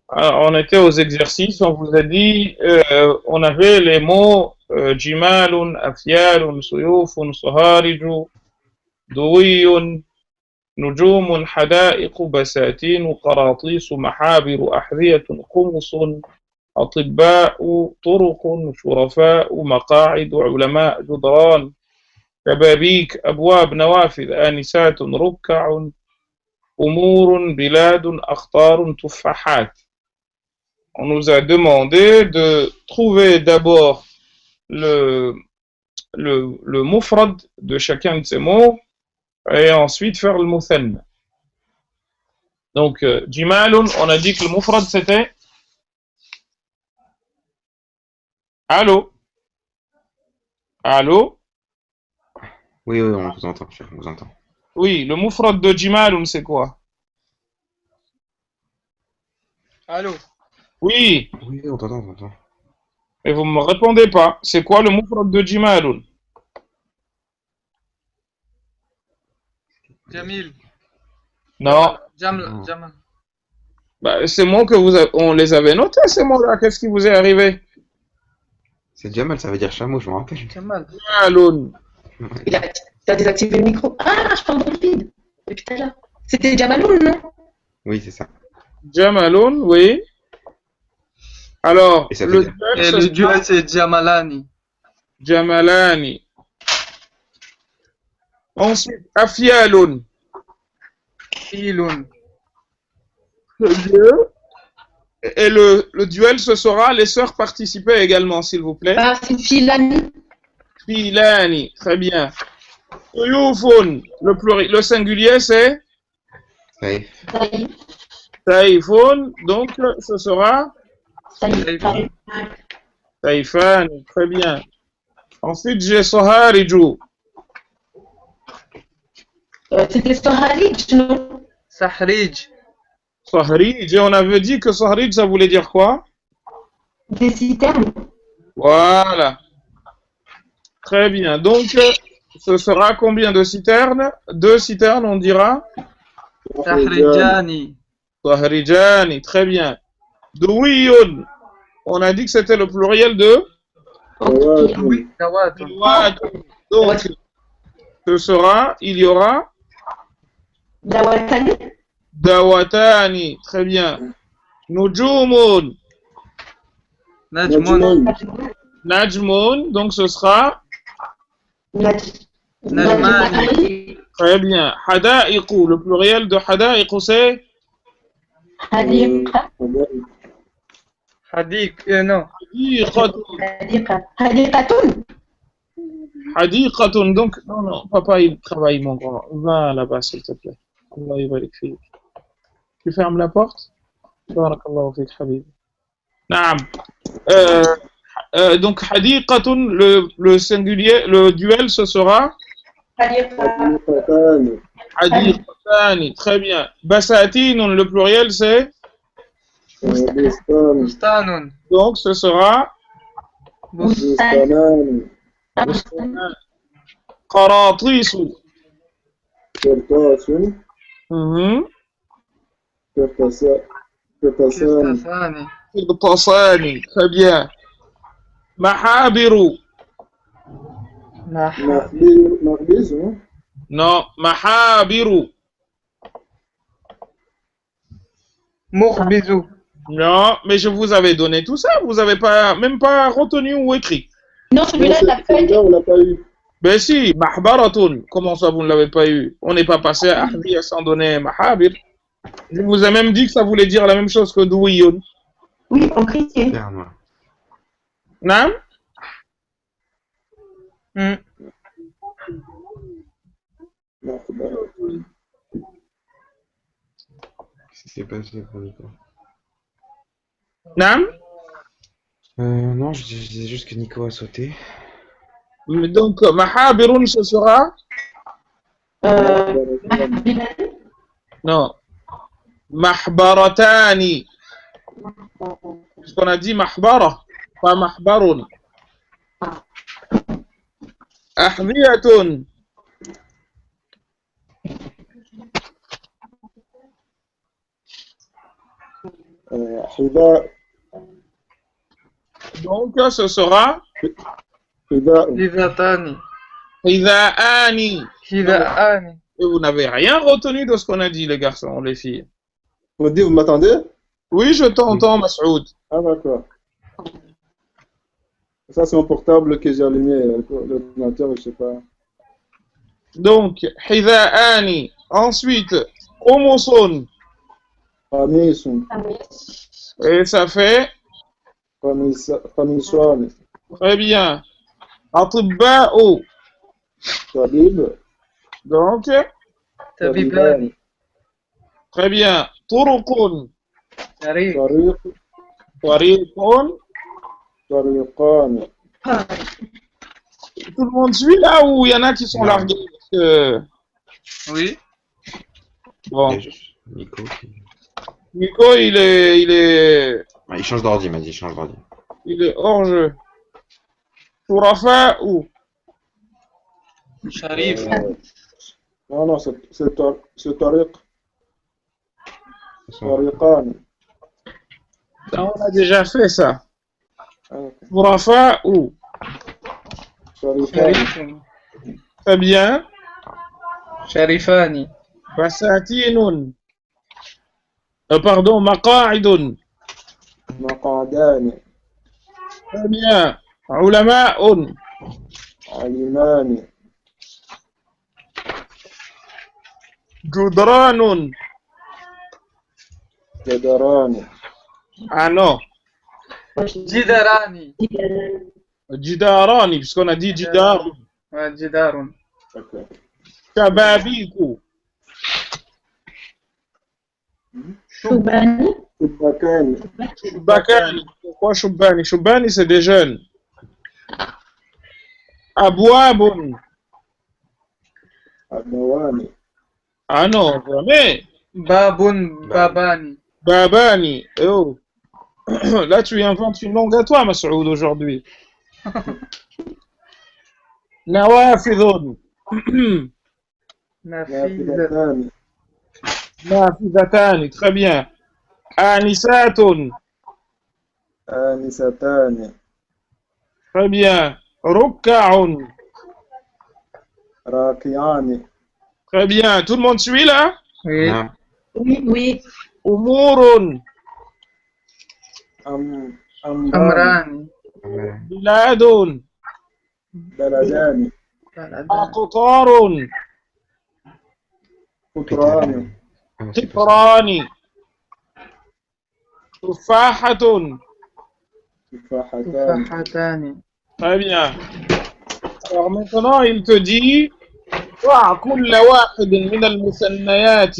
Alors, on était aux exercices, on vous a dit, on avait les mots jimalun, afyalun, suyufun, sahariju, duwiyun, نجوم حدائق بساتين قراطيس محابر أحذية قمص أطباء طرق شرفاء مقاعد علماء جدران شبابيك أبواب نوافذ آنسات ركع أمور بلاد أخطار تفاحات. On nous a demandé de trouver d'abord le mufrad de chacun de ces mots et ensuite faire le muthanna. Donc, jimalun, on a dit que le mufrad c'était. Allô? Allô? Oui, oui, on vous entend, cher, on vous entend. Oui, le mufrad de jimalun c'est quoi? Allô? Oui, Oui, oui, on t'entend, on t'entend. mais vous me répondez pas. C'est quoi le mufrad de jimalun? Jamil. Non, Non. Jamal. bah, ces mots que on les avait notés, ces mots-là. Qu'est-ce qui vous est arrivé? C'est Jamal, ça veut dire chameau, je me rappelle. Jamal. Jimalun. Il a, t'as désactivé le micro. Ah, je parle dans le vide depuis tout à l'heure. C'était Jamaloun, non? Oui, c'est ça. Jamalun, oui. Alors, Et ça le fait duel, Et ce le sera duel, c'est Jamalani. Jamalani. Ensuite, Afialun. Ilun. Et le duel, ce sera les sœurs participer également, s'il vous plaît. Ah, c'est Filani. Filani, très bien. Tuyufun, le singulier, c'est Safe. Saïf. Taïfun, donc ce sera Saïf. Taïfan, très bien. Ensuite, j'ai Sohariju. C'était Sohalij, non? Sahrij. Sahrij, et on avait dit que Sahrij, ça voulait dire quoi? Des citernes. Voilà, très bien. Donc, ce sera combien de citernes? Deux citernes, on dira. Sahrijani. Sahrijani, très bien. Douiyun, on a dit que c'était le pluriel de Oui. Kawatun. Dawatun. Donc, ce sera, il y aura Dawatani. Dawatani, très bien. Nujumun, Najmun. Najmun, donc ce sera Najmani. très bien. Hada'iqu, le pluriel de Hada'iqu c'est Hadiqa. Hadik. Non. Hadiqatun. Hadiqatun. Hadiqatun, donc, non, non, papa il travaille mon grand. Va là-bas s'il te plaît. Allah yabarik fik. Tu fermes la porte? Barakallahu fik, habibi. Naam. Donc, Hadiqatun, le singulier, le duel, ce sera Hadiqa. Hadiqatani, très bien. Basatinun, le pluriel, c'est Bustanun. donc ce sera Bustan. Qaratisu. Mhm. Kirtasani. Qirtasani, très bien. Mahabiru. Non, Mahabiru. Mukhbizu. Non, mais je vous avais donné tout ça, vous avez pas, même pas retenu ou écrit. Non, celui-là, il l'a pas eu. Ben si, Mahbaratun, comment ça vous ne l'avez pas eu? On n'est pas passé à Ahdiya sans donner Mahabir. Je vous ai même dit que ça voulait dire la même chose que Douiyun. Oui, en chrétien. Ferme. Non? Hmm. Qu'est-ce qui s'est passé pour Nico? Non? Non, je disais juste que Nico a sauté. Donc, Mahabirun, ce sera? Mahbilani. Non. Mahbaratani. Parce qu'on a dit Mahbara, pas Mahbarun. Ahdiyatun. حذاء Donc, ce sera حذاء حذتان حذاءان. حذاءان. Et vous n'avez rien retenu de ce qu'on a dit, les garçons, les filles. Vous dites, vous m'attendez? Oui, je t'entends, Masoud. Ah, d'accord. Ça, c'est mon portable que j'ai allumé, l'ordinateur, je sais pas. Donc, حذاءان. Ensuite, قمص. قميص Et ça fait قميصان très bien. أطباء. طبيب Donc, طبيبان. très bien. طرق. طريق. طريق طريق. طريقان. Tout le monde suit là ou il y en a qui sont Non. largués parce que... Oui. Bon, Il y a juste Nico qui... Nico, Ah, il change d'ordi, il m'a dit, il change d'ordi. il est hors jeu. شرفاء. شريف. Non, non, c'est طريق Façon, طريقان. Ça, on a déjà fait ça. Ah, ok. شرفاء. طريقان. شريف. Très bien. شريفان. بساتين. Pardon, مقاعد. مقعدان. Très bien. علماء. علمان. جدران. جدران. Ah non. جدران. جداران, puisqu'on a dit جدار. وجدار. D'accord. شبابيك. شوباني. شباكان. شباكان. Pourquoi شباني? شباني, c'est des jeunes. أبواب. أبوان. Ah non, jamais. باب. بابان. Babani. Oh. Là, tu inventes une langue à toi, Masoud, aujourd'hui. Nawafidun. نافذة. نافذتان. Nafidatani. Très bien. Anisatun. آنستان. Très bien. Rukkaun. راكعان. Très bien. Tout le monde suit là? Oui. non. Oui, oui. Umurun. أمران. أمران. Biladun. بلدان. بلدان. Aqtarun. قطران. Ah, c'est pas ça. Tiprani. Tufahatun. تفاحتان. تفاحتان. Très bien. Alors maintenant, il te dit ضع كل واحد من المثنيات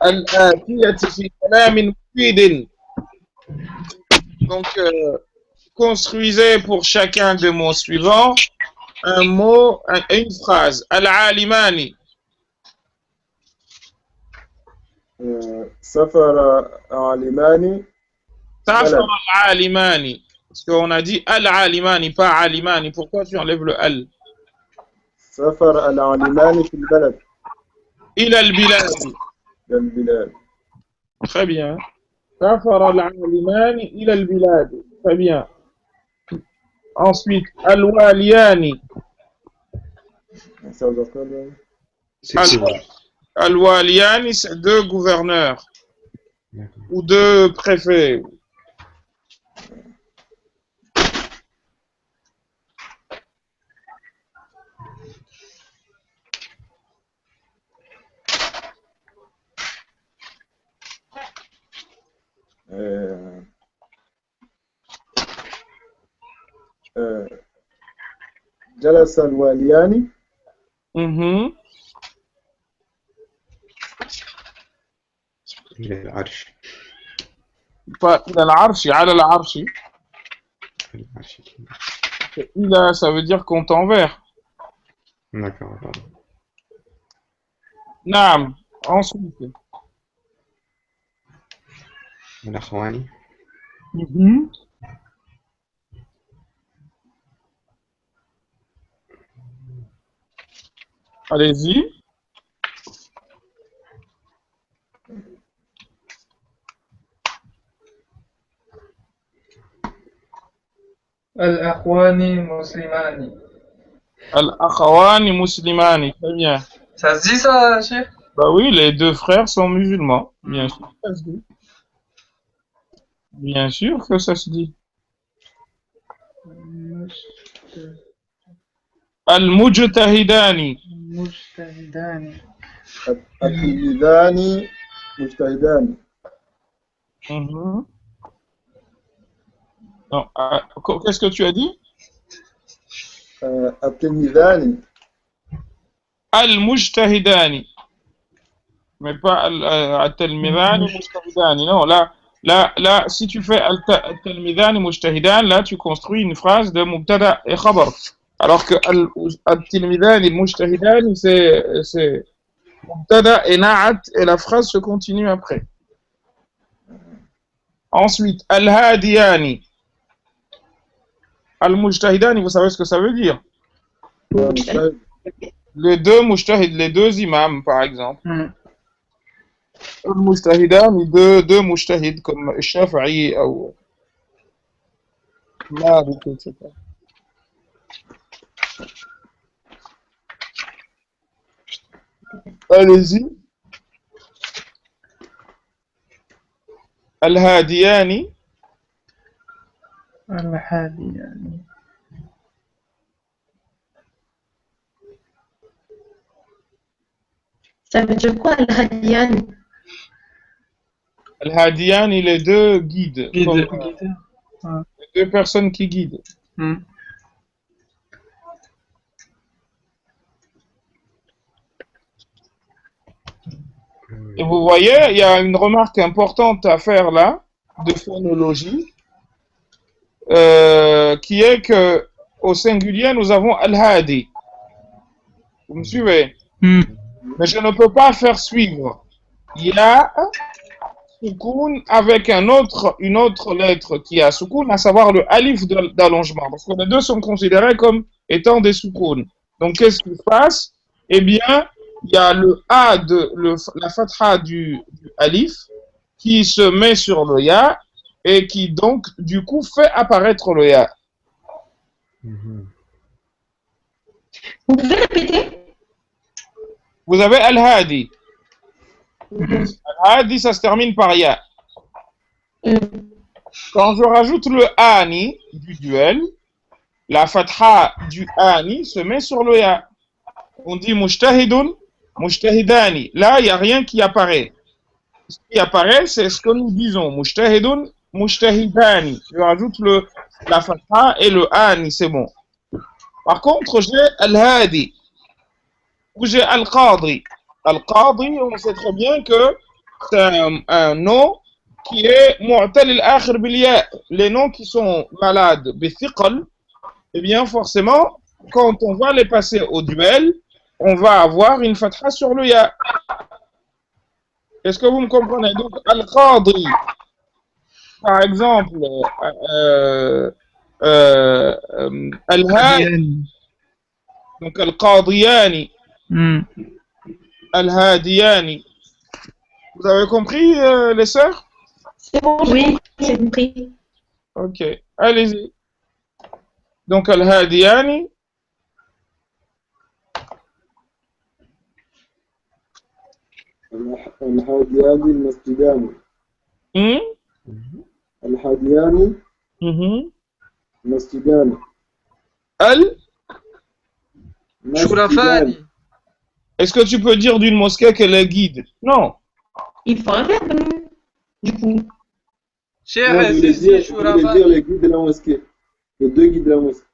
الآتية في كلام مفيد. Donc, construisez pour chacun des mots suivants un mot, une phrase. Al-alimani. سافر عالمان. Safar al-alimani. Parce qu'on a dit al-alimani, pas alimani. Pourquoi tu enlèves le al? سافر العالمان في البلد. إلى البلاد. البلاد. Très bien. سافر العالمان إلى البلاد. Très bien. Ensuite, al-waliyani. Ça veut dire quoi, là? C'est bon. Al-waliyani, c'est deux gouverneurs D'accord. ou deux préfets. جلس الواليان Mhm. العرش. إلى العرش, على العرش. العرش. إلى, ça veut dire compte envers. D'accord, pardon. نعم. Ensuite. الأخواني. Mhm. Allez-y. الأخوان مسلمان. Al-Akhawani Muslimani. Très bien. Ça se dit ça, chef? Bah oui, les deux frères sont musulmans. Bien sûr que ça se dit. Bien sûr que ça se dit. Al-Mujtahidani. مجتهدان. التلميذان مجتهدان. Mhm. Non, qu'est-ce que tu as dit? التلميذان. Al-Mujtahidani. Mais pas Al-Talmidani Mujtahidani. Non, là, si tu fais Al-Talmidani Mujtahidan, là, tu construis une phrase de Mubtada et Khabar. Alors que Al-Talmidani Mujtahidani, c'est Mubtada et Na'at, et la phrase se continue après. Ensuite, Al-Hadiyani. Al-Mujtahidani, vous savez ce que ça veut dire? Les deux Mujtahid, les deux imams, par exemple. Al-Mujtahidani, deux Mujtahid, comme Shafi'i ou Malik, etc. Allez-y. Al-Hadiyani. الحاديان. Ça veut dire quoi, Al-Hadiyan? Al-Hadiyani, les deux guides. Guide. Les deux personnes qui guident. Et vous voyez, il y a une remarque importante à faire là, de phonologie, qui est que au singulier, nous avons Al-Hadi. Vous me suivez? Mais je ne peux pas faire suivre Ya Soukoun avec une autre lettre qui a Soukoun, à savoir le Alif d'allongement. Parce que les deux sont considérés comme étant des Soukouns. Donc qu'est-ce qui se passe? Eh bien, il y a le A la fatha du Alif qui se met sur le Ya et qui donc du coup fait apparaître le Ya. Vous pouvez répéter? Vous avez Al-Hadi. Al-Hadi, ça se termine par Ya. Quand je rajoute le Ani du duel, la fatha du Ani se met sur le Ya. On dit Mujtahidun, Mujtahidani. Là, il n'y a rien qui apparaît. Ce qui apparaît, c'est ce que nous disons. Mujtahidun, Mujtahidani. Je rajoute la fatha et le Ani, c'est bon. Par contre, j'ai Al-Hadi. Ou j'ai Al-Qadri. Al-Qadri, on sait très bien que c'est un nom qui est mu'tal al-akhir bil-ya. Les noms qui sont malades, bi-thiqal, eh bien forcément, quand on va les passer au duel, on va avoir une fatha sur le ya. Est-ce que vous me comprenez? Donc, Al-Qadri, par exemple, Al-Hadi, donc Al-Qadiyani, Al-Hadiyani. Vous avez compris, les sœurs? C'est bon, oui, j'ai compris. Ok, allez-y. Donc, Al-Hadiyani. الهاديان المسجدان. الهاديان مسجدان. شرفاني. Est-ce que tu peux dire d'une mosquée qu'elle est guide? Non. Il faut un verbe, du coup. Cher, je voulais dire les guides de la mosquée. Les deux guides de la mosquée.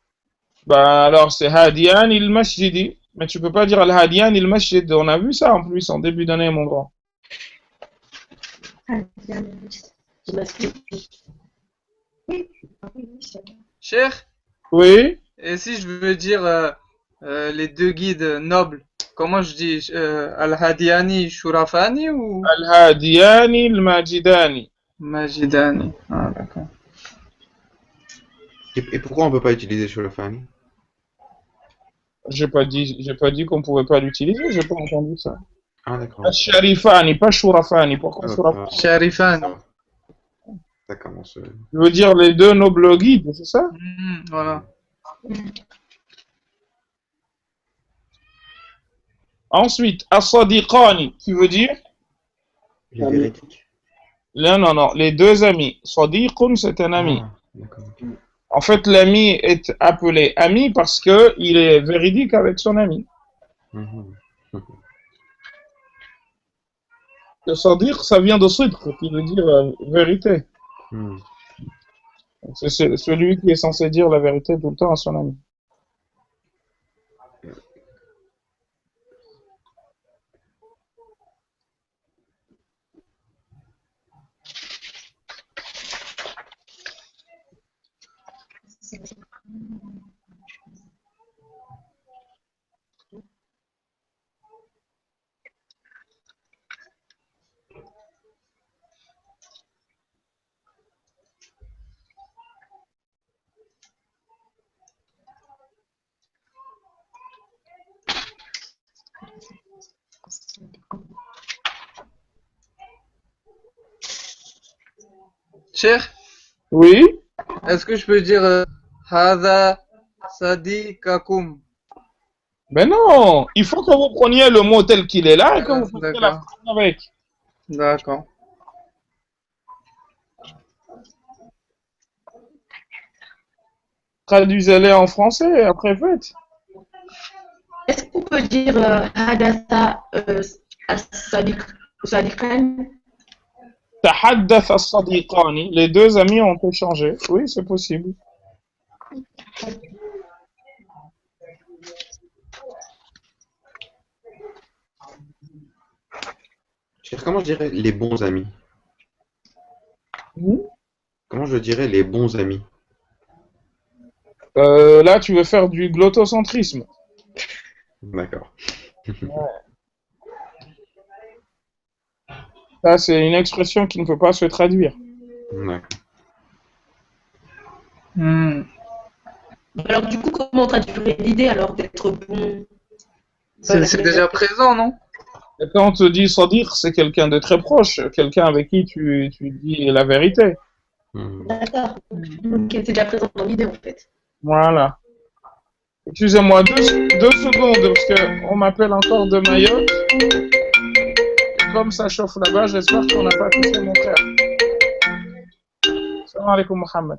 Bah alors c'est Hadiyan il-Masjidi. Mais tu peux pas dire Al-Hadiyan il-Masjid. On a vu ça en plus en début d'année, mon grand. Cher. Oui. Et si je veux dire les deux guides nobles, comment je dis Al-Hadiani Shurafani ou Al-Hadiyani il-Majidani. Majidani. Ah, d'accord. Et pourquoi on peut pas utiliser Shurafani? J'ai pas dit qu'on pouvait pas l'utiliser, j'ai pas entendu ça. Ah d'accord. Sharifani, pas Shurafani. Pourquoi Shurafani? Sharifani. Ça commence. Je veux dire les deux nobles guides, c'est ça? Voilà. Ensuite, as-sadiqani, qui veut dire? Les Ami. véridiques. Non, les deux amis. Sadiqun, c'est un ami. Ah, d'accord. En fait, l'ami est appelé ami parce que il est véridique avec son ami. Mhm. Le sadiq, ça vient de sidq, qui veut dire vérité. Mhm. C'est celui qui est censé dire la vérité tout le temps à son ami. Cheikh, Oui? est-ce que je peux dire Hada Sadikakum? Ben non, il faut que vous preniez le mot tel qu'il est là et que vous fassiez la D'accord. phrase avec. D'accord. Traduisez-les en français et après faites. Est-ce qu'on peut dire Hadatha Sadiqan? Tahaddath as-sadiqani, les deux amis ont échangé. Oui, c'est possible. Comment je dirais les bons amis? Hmm? Comment je dirais les bons amis? Là, tu veux faire du glottocentrisme. D'accord. Ça, c'est une expression qui ne peut pas se traduire. D'accord. Hmm. Alors du coup, comment on traduirait l'idée alors d'être bon? C'est déjà présent, non? Et quand on te dit sadiq, c'est quelqu'un de très proche, quelqu'un avec qui tu dis la vérité. Mhm. D'accord. Ok, c'est déjà présent dans l'idée en fait. Voilà. Excusez-moi deux secondes, parce qu'on m'appelle encore de Mayotte. Et comme ça chauffe là-bas, j'espère qu'on n'a pas touché mon frère. Salam alaikum, Mohamed.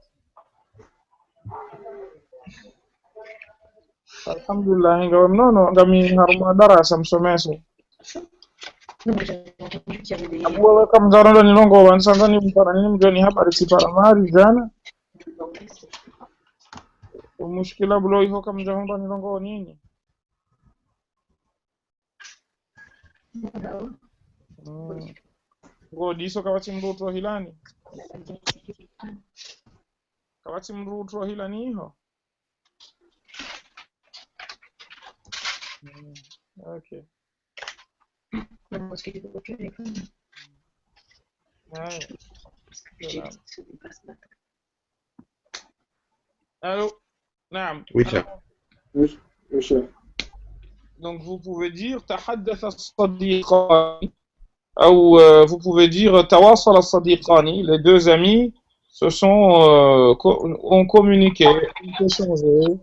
Alhamdulillah, non, kami harma darasa msomeso. Non, mais j'avais entendu qu'il y avait des Abuwa kama mzaranda nilongo wansanga ni mpara nini mgani hapa risiparamari jana. Umushkila bulo iho kama mjahomba nilongo nini. Ngo diso kawati mruto hilani. Kawati mruto hilani iho. Ok. la mosquée de Beaucaire, elle est quand même. Ouais. Parce que j'ai dit ce débat ce matin. Allô? Naam. Oui, cher. Oui, cher. Donc vous pouvez dire tahaddatha as-sadiqani ou vous pouvez dire tawassala as-sadiqani, les deux amis se sont ont communiqué, ont échangé.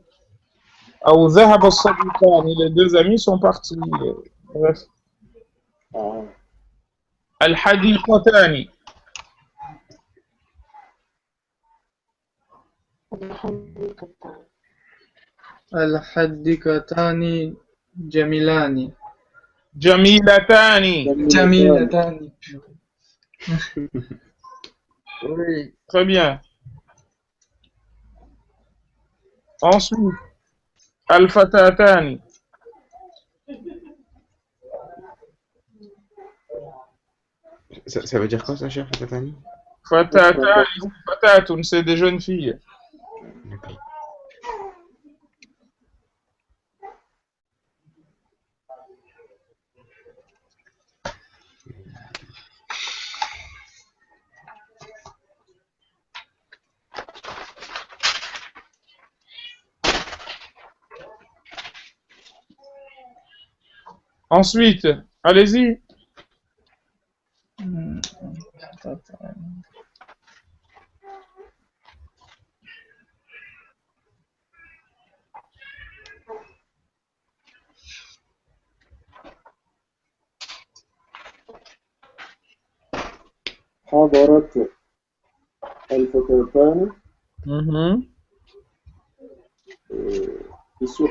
Ou dhahaba as-sadiqani, les deux amis sont partis. Bref. Ah, Al-hadiqatani. Al-Haddikatani Jamilani. Jamilatani. Jamilatani. Oui, très bien. Ensuite, al-fatatani. Ça veut dire quoi, ça, cher Fatani? Fatatani, fatatun, c'est des jeunes filles. D'accord. Ensuite, allez-y. حضرت الفتاتان Mhm. في السوق.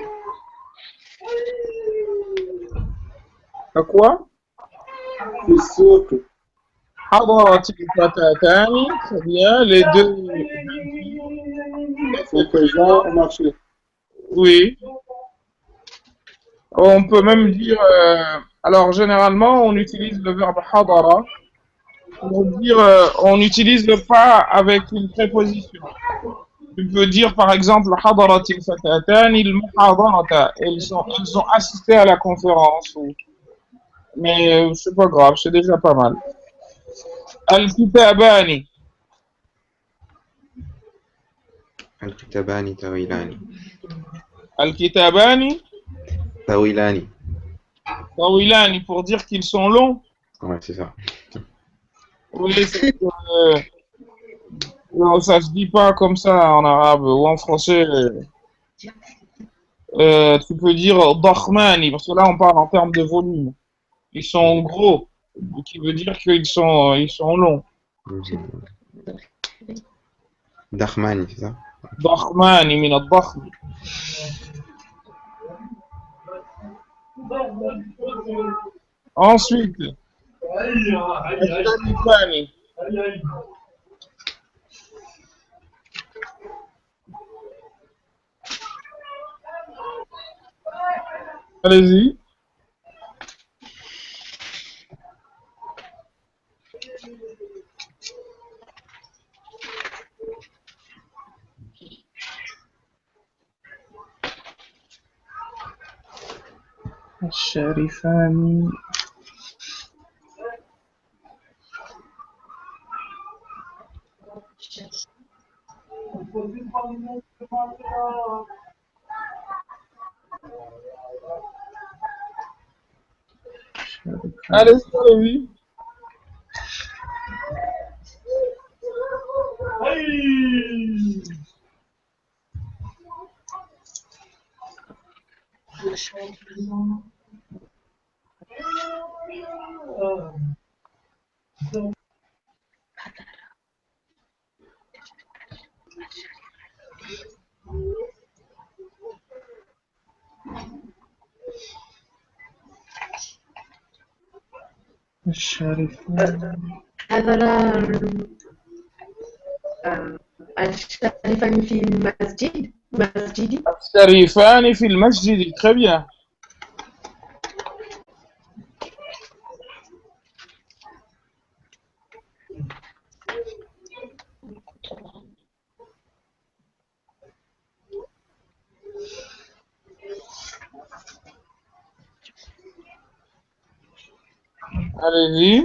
À quoi? في السوق. حضرت الفتاتان. Très bien. Les deux. Sont présents au marché. Oui. On peut même dire. Alors, généralement, on utilise le verbe hadara pour dire. On n'utilise pas avec une préposition. Tu peux dire, par exemple, hadarat il-fatatan il-muhadarata. Elles ont assisté à la conférence. Mais c'est pas grave, c'est déjà pas mal. Al-kitabani. الكتابان طويلان. Al-kitabani. طويلان. Tawilani, pour dire qu'ils sont longs. Ouais, c'est ça. Oui, non, ça se dit pas comme ça en arabe ou en français. Tu peux dire dakhmani, parce que là on parle en termes de volume. Ils sont gros, qui veut dire ils sont longs. Dakhmani, c'est ça? Dakhmani min al-dakhm. Ensuite, al-sharifani. Allez-y. الشريفان. Allez-y, allez-y. الشريفان. حضر الشريفان في المسجد. الشريفان في المسجد. Très bien. Allez-y.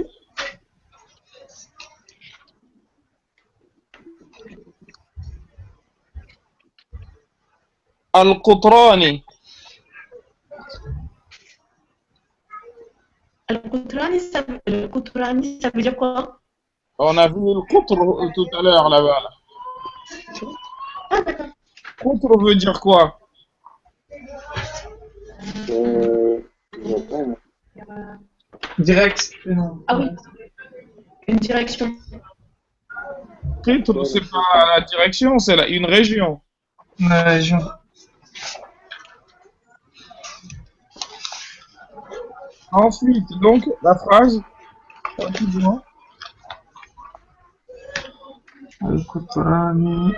Al-Qutrani. القطراني ça veut dire quoi? On a vu le Qutr tout à l'heure là-bas. Ah d'accord. Qutr veut dire quoi? J'attends. Direct. Ah oui, une direction. Qutr, c'est pas la direction, c'est une région. La région. Ensuite, donc, la phrase, rapidement. Al-Qutrani.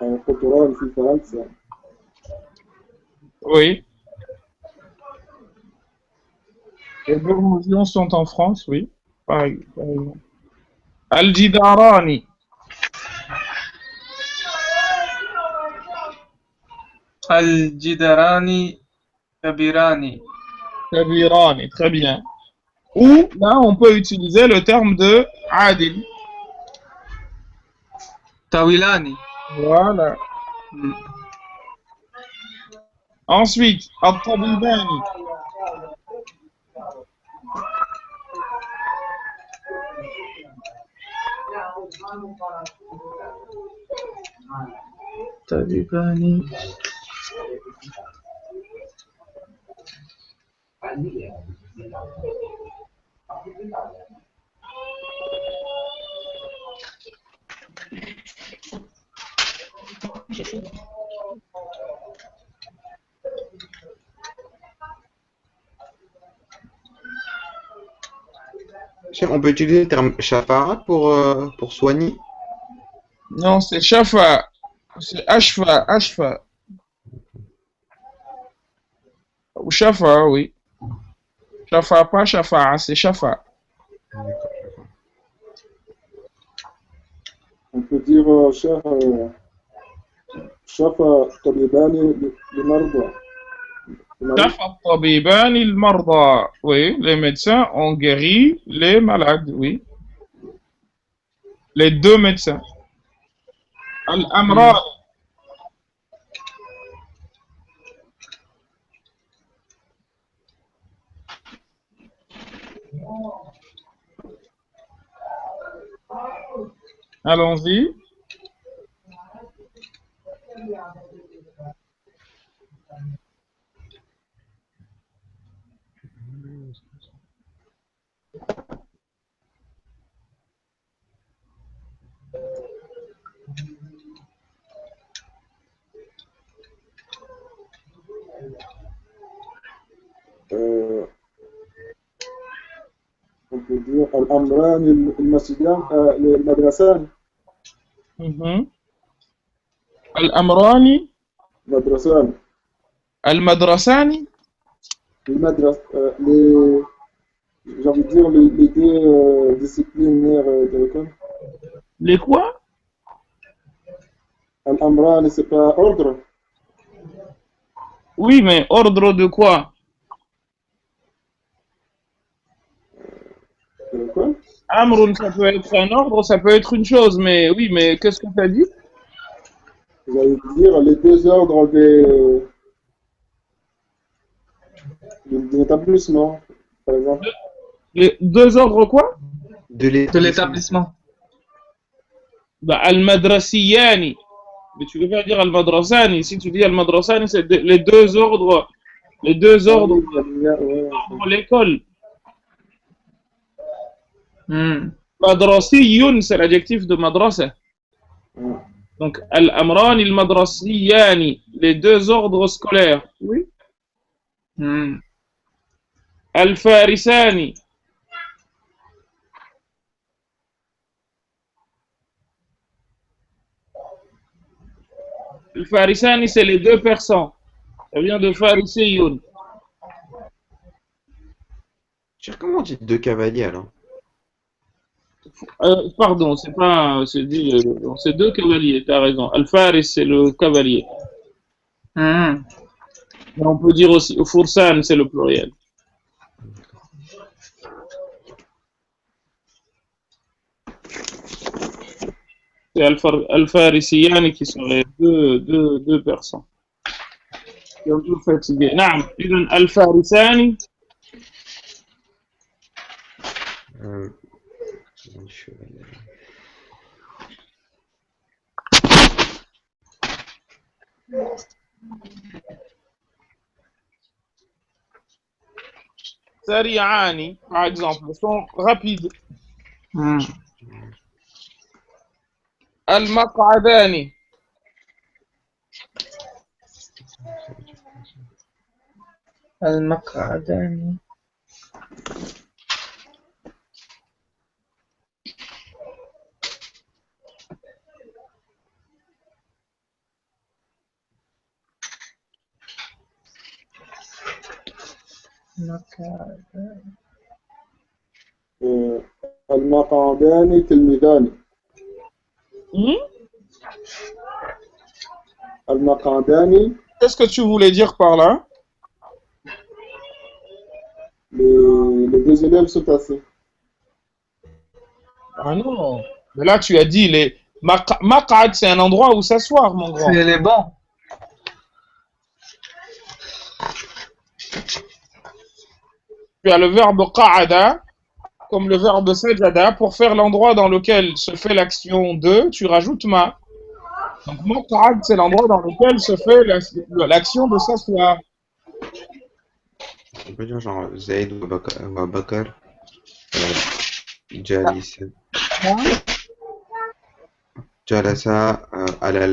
القطران في فرنسا. Oui. Les deux régions sont en France, oui. Par exemple. Al-Jidarani. Al-Jidarani Kabirani. Kabirani, très bien. Ou, là, on peut utiliser le terme de Adil. Tawilani. Voilà. Ensuite, Al-Tabibani. Tabibani. On peut utiliser le terme shafa'a pour soigner. Non, c'est shafa. C'est ashfa, ashfa. Ou shafa, oui. Shafa, pas shafa, c'est shafa. On peut dire شفى طبيبان لمرضى. Shafa tabiban il marda. Oui, les médecins ont guéri les malades, oui. Les deux médecins. Al-amra. Allons-y. On peut dire الأمران المسجدان المدرسان. الأمران مدرسان. المدرسان. المدرسة j'ai envie de dire les deux disciplinaires de l'école. Les quoi? الأمران c'est pas ordre. Oui, mais ordre de quoi? Quoi? Amrun, ça peut être un ordre, ça peut être une chose, mais oui, mais qu'est-ce que tu as dit? Vous allez dire les deux ordres de l'établissement, par exemple. Les deux ordres quoi? De l'établissement. Bah, al-madrasiyani. Mais tu veux pas dire al-madrasani. Si tu dis al-madrasani, c'est les deux ordres. Les deux ordres pour l'école. Madrasiyun, c'est l'adjectif de madrasa. Donc, al-amran il-madrasiyani, les deux ordres scolaires. Oui. Al-farisani. Al-farisani, c'est les deux persans. Ça vient de farisiyun. Comment on dit deux cavaliers alors? Pardon, c'est pas, c'est deux cavaliers, t'as raison. Al-Faris, c'est le cavalier. Mais on peut dire aussi, Fursan, c'est le pluriel. C'est Al-Farisiyani qui serait deux personnes. Qui ont tout fatigué. Naam, Al-Farisani. Sari'ani, par exemple, sont rapides. Al-Maq'adani. Al-Maq'adani. المقعدان تلميذان. المقعدان. Qu'est-ce que tu voulais dire par là? Les deux élèves sont assis. Ah non. Mais là, tu as dit les maq'ad, c'est un endroit où s'asseoir, mon grand. C'est les bancs. Tu as le verbe qa'ada comme le verbe sajada. Pour faire l'endroit dans lequel se fait l'action de, tu rajoutes ma. Donc, maq'ad, c'est l'endroit dans lequel se fait l'action de s'asseoir. On peut dire genre Zaid ou Abakar, Jalis, Jalasa على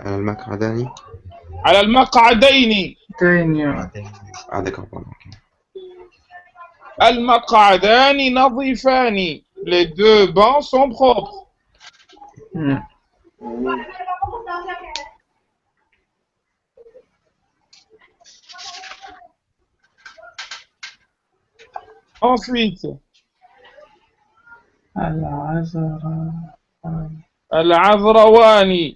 المقعداني. على المقعدين. تاني. Ah d'accord, pardon. Ok. المقعدان نظيفان. Les deux bancs sont propres. Hmm. Ensuite, العذراء. العذروان.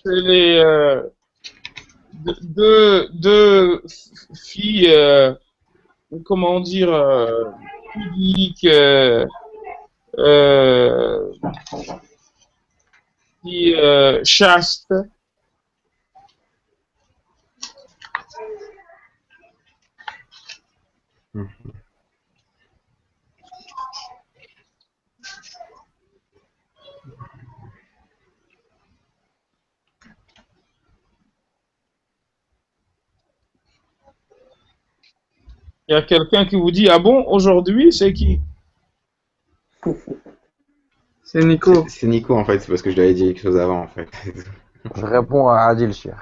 C'est les deux filles, comment dire, pudiques, qui chastes. Il y a quelqu'un qui vous dit, ah bon, aujourd'hui, c'est qui? C'est Nico. C'est Nico en fait, c'est parce que je lui avais dit quelque chose avant en fait. Je réponds à Adil Cheikh.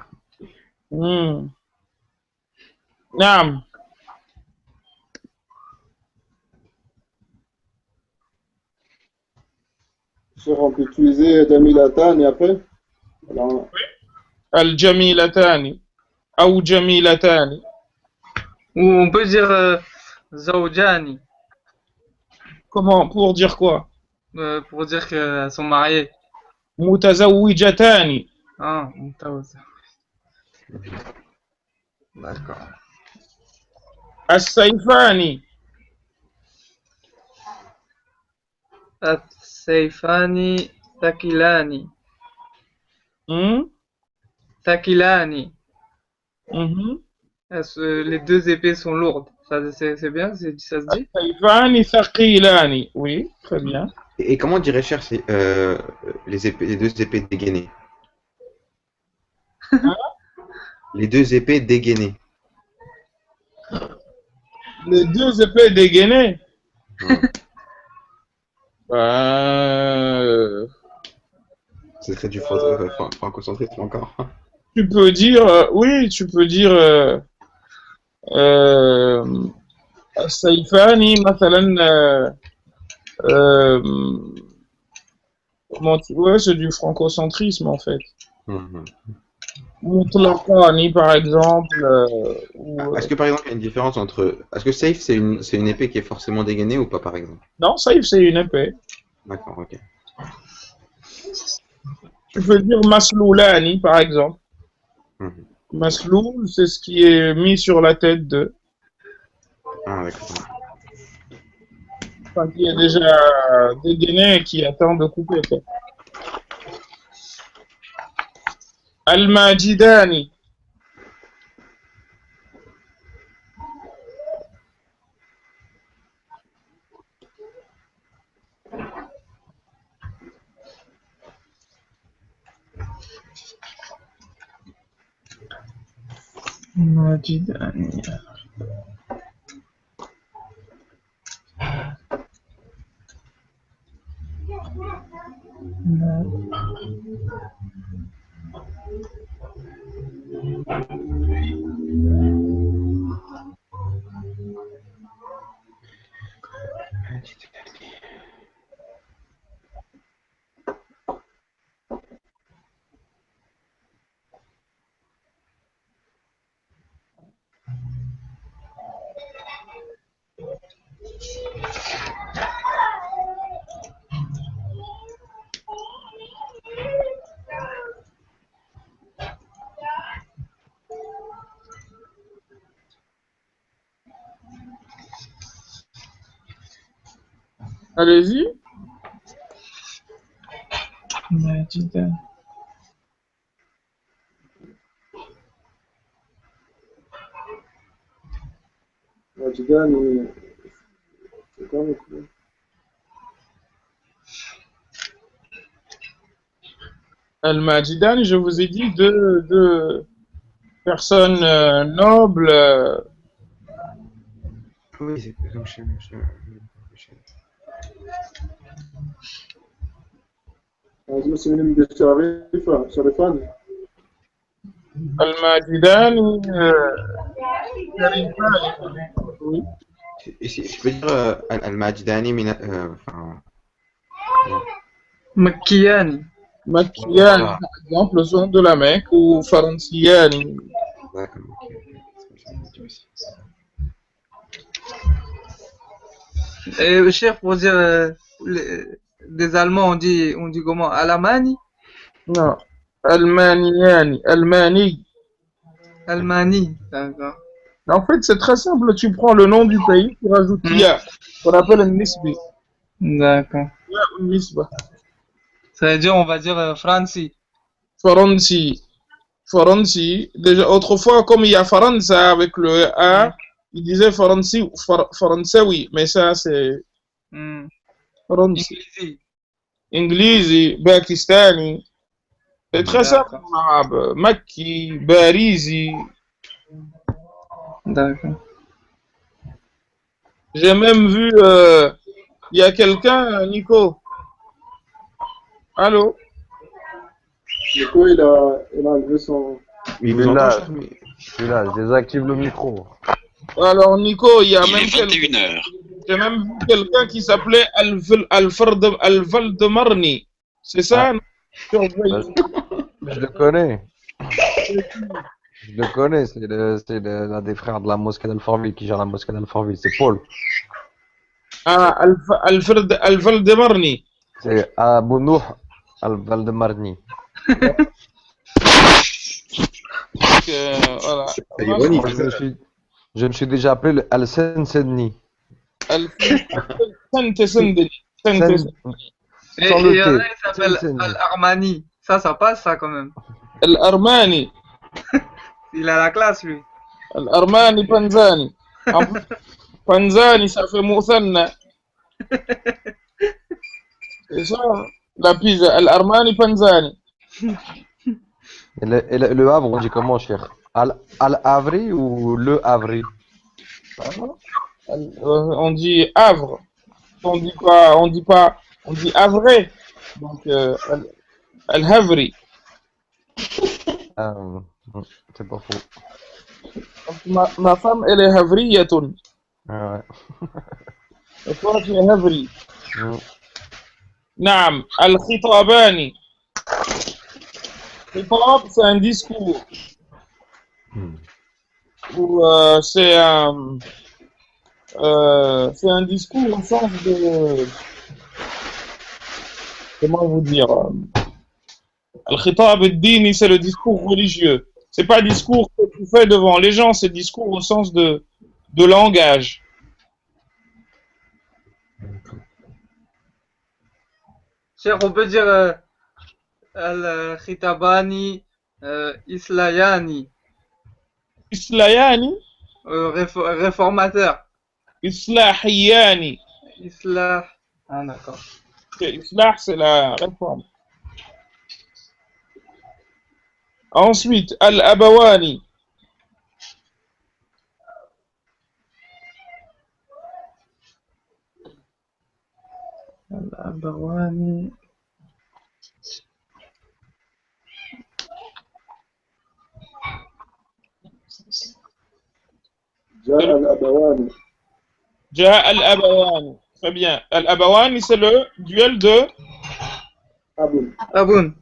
Naam. On peut utiliser Jamilatan et après alors, Al-Jamilatani. Ou Jamilatani. Ou on peut dire Zawjani, Comment? Pour dire quoi? pour dire qu'elles sont mariées. Mutazawijatani. Ah, mutawaza. D'accord. As-Sayfani. At-Sayfani Takilani. Takilani. Les deux épées sont lourdes. Ça, c'est bien, ça se dit? As-Sayfani Thaqilani. Oui, très bien. Et comment dirait Cher les deux épées dégainées? Les deux épées dégainées. Les deux épées dégainées. C'est très du franco-centrisme encore. Tu peux dire, oui, tu peux dire As-Sayfani, مثلا, comment tu... Ouais, c'est du francocentrisme en fait. Mutlaqani, par exemple. Est-ce que par exemple il y a une différence entre. Est-ce que safe c'est une épée qui est forcément dégainée ou pas par exemple? Non, Saif, c'est une épée. D'accord, ok. Tu peux dire Masloulani, par exemple. Masloul, c'est ce qui est mis sur la tête de. Ah, d'accord. Enfin, qui est déjà dégainé et qui attend de couper. Quoi. Al-Majidani. Majidani. Allez-y. Majidani. Majidani, c'est quoi le coup? Al-Majidani, je vous ai dit deux personnes nobles. Oui, c'est comme لازم مسلمين بالشريفة شريفان. Al-Majidani, Sharifani. Oui. Je peux dire Al-Majdani, enfin, Makkiyani. Makkiyani, voilà. par exemple, sont de la Mecque, ou Faransiyani. D'accord, ok. C'est ce que je dis aussi. Et cher, pour dire des Allemands, on dit comment? Alamani? Non. Almaniyani, Almani. Almani, d'accord. En fait, c'est très simple. Tu prends le nom du pays, tu rajoutes Ya, qu'on appelle un nisbi. D'accord. Ya ou nisba. Ça veut dire, on va dire Franci. Faransi. Faransi. Déjà, autrefois, comme il y a Faransa avec le A, il disait Faransi ou Faransawi. Mais ça, c'est Faransi. Inglisi. Inglisi, Pakistani. C'est très simple D'accord. en arabe. Makki, Barizi. D'accord. J'ai même vu, il y a quelqu'un, Nico. Allô? Nico, il a enlevé son. Il vous entend, cher, mais... Je suis là, je désactive le micro. Alors, Nico, il y a Il même est 21h. j'ai même vu quelqu'un qui s'appelait Al-Valdemarni. C'est ça? Ah. Non? Je le connais. Je le connais, c'est l'un des frères de la mosquée d'Al-Forville qui gère la mosquée d'Al-Forville, c'est Paul. Ah, Al-Valdemarni. C'est Abou Nouh Al-Valdemarni. Voilà. C'est ironique. Moi, je me suis déjà appelé le Al-Sen-Sedni. Al-Sentesendeni. Et Sans il le y en a T. qui s'appelle Sen- Al-Armani. Ça passe, ça, quand même. Al-Armani. Il a la classe, lui. Al-Armani Panzani. En plus, Panzani, ça fait Mouthanna. C'est ça, hein? La pizza. Al-Armani Panzani. Et le Havre, on dit comment, cher? Al-Havri ou le Havri? On dit Havre. On dit Havre. Donc, Al-Havri. C'est pas faux. Ma femme, elle est Havriyatun. Ah ouais. Et toi, tu es Havri. Naam, Al-Khitabani. Khitab, c'est un discours. Ou c'est un discours au sens de. Comment vous dire? Al-Khitab al-Dini, c'est le discours religieux. C'est pas le discours que tu fais devant les gens, c'est le discours au sens de langage. Cher, on peut dire Al-Khitabani Islayani. Islayani, Réformateur. Islahiyani. Islah. Ah, d'accord. Islah, c'est la réforme. Ensuite, Al-Abawani. Al-Abawani. جاء الأبوان. Ja Al-Abawani. Très bien. Al-Abawani, c'est le duel de. Aboun. Aboun.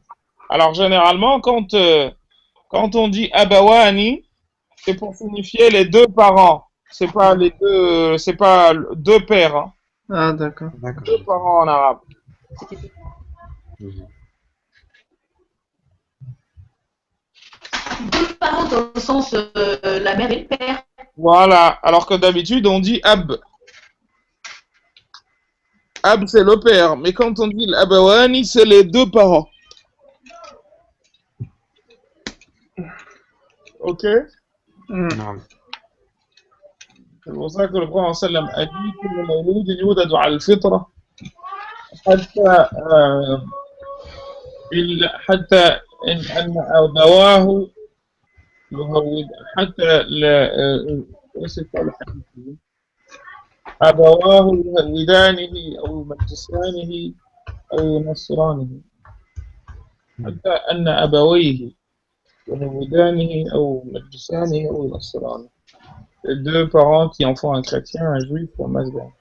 Alors, généralement, quand on dit Abawani, c'est pour signifier les deux parents. C'est pas deux pères. Hein. Ah, d'accord. Deux parents en arabe. Deux parents dans le sens la mère et le père. Voilà. Alors que d'habitude, on dit Ab. Ab, c'est le père. Mais quand on dit l'Abawani, c'est les deux parents. Ok? Non. C'est pour ça que le prophète sallam a dit que le mawlud yuladu al fitra hatta حتى أن أبواه يهود حتى لا وصف الحديث أبواه يهودانه أو يمجسانه أو ينصرانه حتى أن أبويه يهودانه أو يمجسانه أو ينصرانه. Les deux parents qui en font un chrétien, un juif ou un masgalin.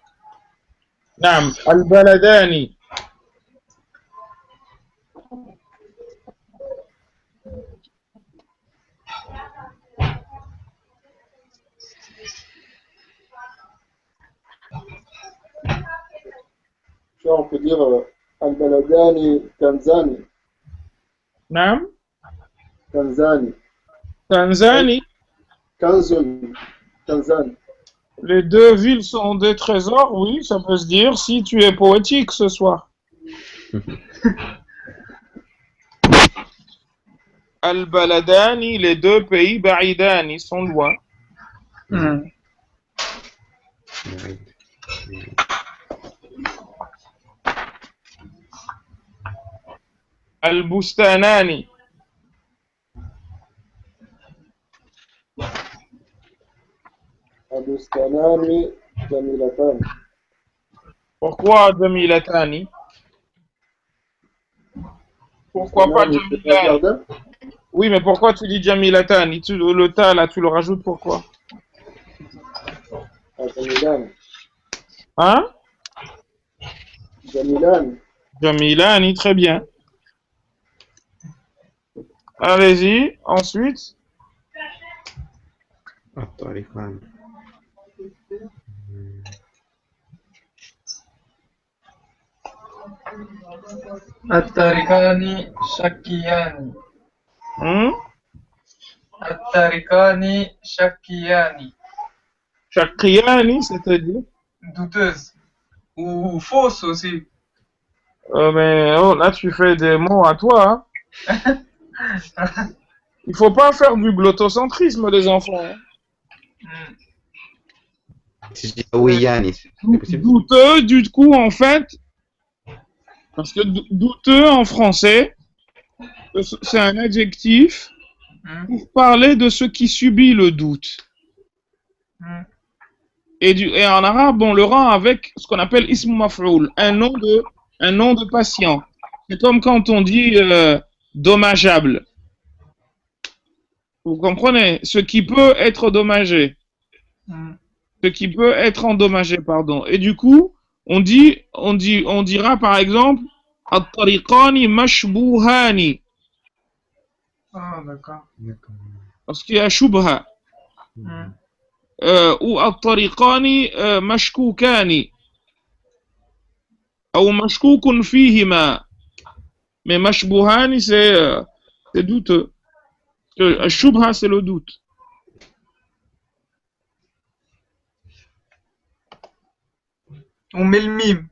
نعم البلدان. On peut dire Al-Baladani, Tanzanie. نعم Tanzanie. Tanzanie. Tanzanie. Les deux villes sont des trésors, oui, ça peut se dire, si tu es poétique ce soir. Al-Baladani, les deux pays, Ba'idani, sont loin. Al-Bustanani. Al-Bustanani, Jamilatani. Pourquoi Jamilatani? Pourquoi pas Jamilani? Oui, mais pourquoi tu dis Jamilatani? Le ta là, tu le rajoutes pourquoi? Jamilani. Hein? Jamilani. Jamilani, très bien. Allez-y, ensuite. الطريقان شكيان. الطريقان شكيان. Shakiyani, c'est-à-dire? Douteuse. Ou fausse aussi. Mais oh, là, tu fais des mots à toi. Hein? Il faut pas faire du glottocentrisme, les enfants. Hein? Si je dis oui, Yannis, c'est possible? Douteux, du coup, en fait, parce que douteux en français, c'est un adjectif pour parler de ce qui subit le doute. Et en arabe, on le rend avec ce qu'on appelle ism maf'oul, un nom de patient. C'est comme quand on dit dommageable. Vous comprenez? Ce qui peut être dommagé. Ce qui peut être endommagé, pardon. Et du coup, on dira par exemple at-tariqani mashbouhani. Ah, d'accord. Parce qu'il y a shubha. Ou at-tariqani mashkoukani. Ou mashkoukun fihima. Mais mashbouhani, c'est douteux. Shubha, c'est le doute. On met le mime.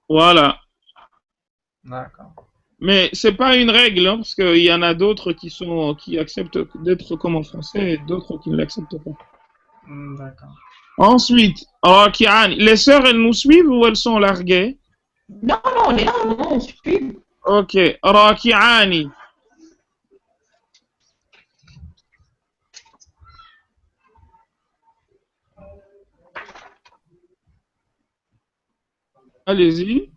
Voilà. D'accord. Mais c'est pas une règle, hein, parce qu'il y en a d'autres qui acceptent d'être comme en français et d'autres qui ne l'acceptent pas. D'accord. Ensuite, les sœurs, elles nous suivent ou elles sont larguées? Non, on est là, non, on suit. Ok. Raki'ani. Allez-y.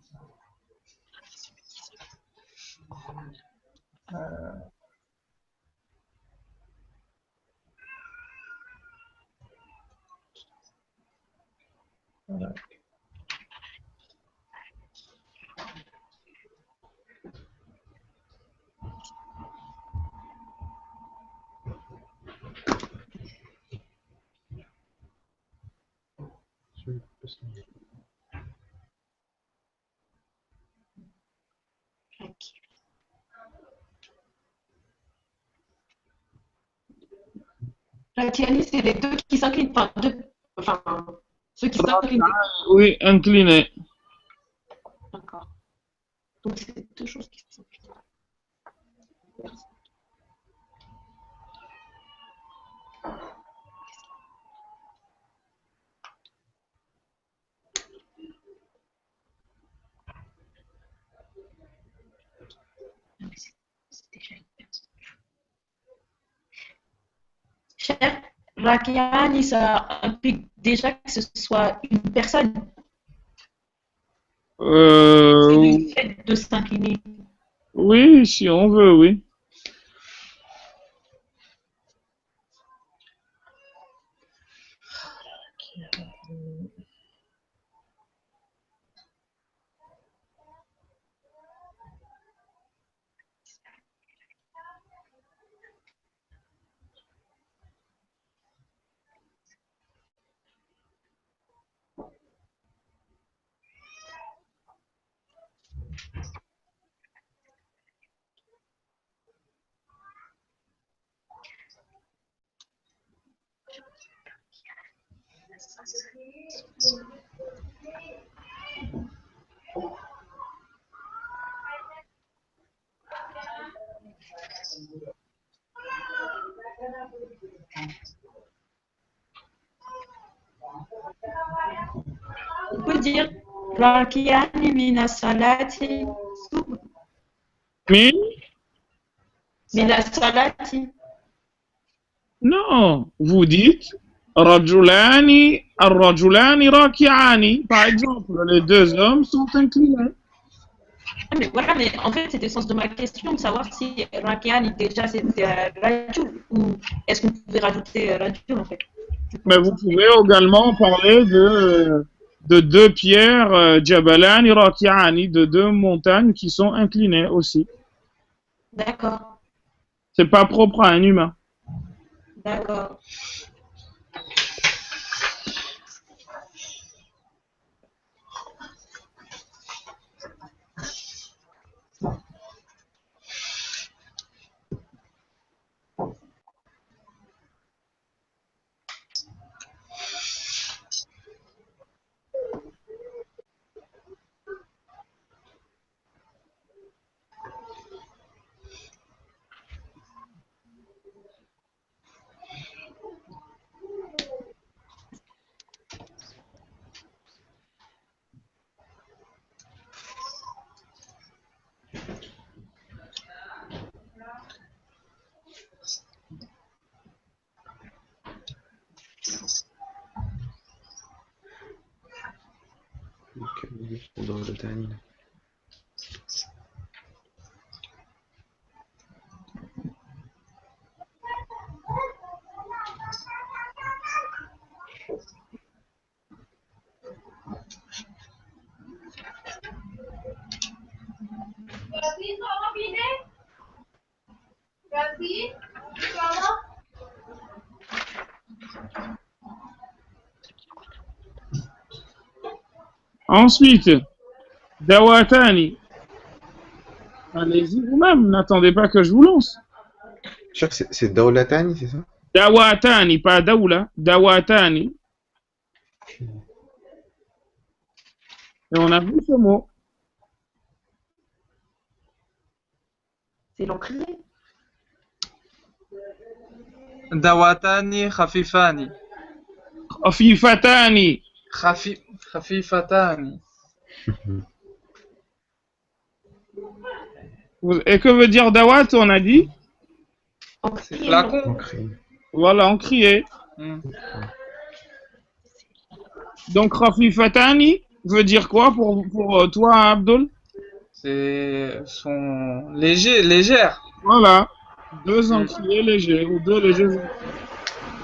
Ratiani, c'est les deux qui s'inclinent, enfin, ceux qui s'inclinent. Oui, incliné. D'accord. Donc, c'est deux choses qui s'inclinent. Merci. Cher Rakiani, ça implique déjà que ce soit une personne. C'est le fait de s'incliner. Oui, si on veut, oui. On peut dire Rakiani mina salati. Mais Mina salati. non, vous dites Rajulani, Ar-Rajulani Rakiani. Par exemple, les deux hommes sont inclinés. Mais voilà, mais en fait, c'était le sens de ma question, de savoir si Rakiani déjà c'était Rajul ou est-ce qu'on pouvait rajouter Rajul en fait. Mais vous pouvez également parler de deux pierres, Jabalani Rakiani, de deux montagnes qui sont inclinées aussi. D'accord, C'est pas propre à un humain. d'accord. Dans le time. Ensuite, Dawatani. Allez-y vous-même, n'attendez pas que je vous lance. Je crois que c'est Daolatani, c'est ça? Dawatani, pas Daoula. Dawatani. Et on a vu ce mot. C'est l'encrier. Dawatani khafifani. Afifatani. Khafifatani. Et que veut dire Dawat, on a dit? C'est flacon. Ancré. Voilà, on criait. Donc, Khafifatani veut dire quoi pour toi, Abdul? C'est son légère. Voilà. Deux encriers légers ou deux légers.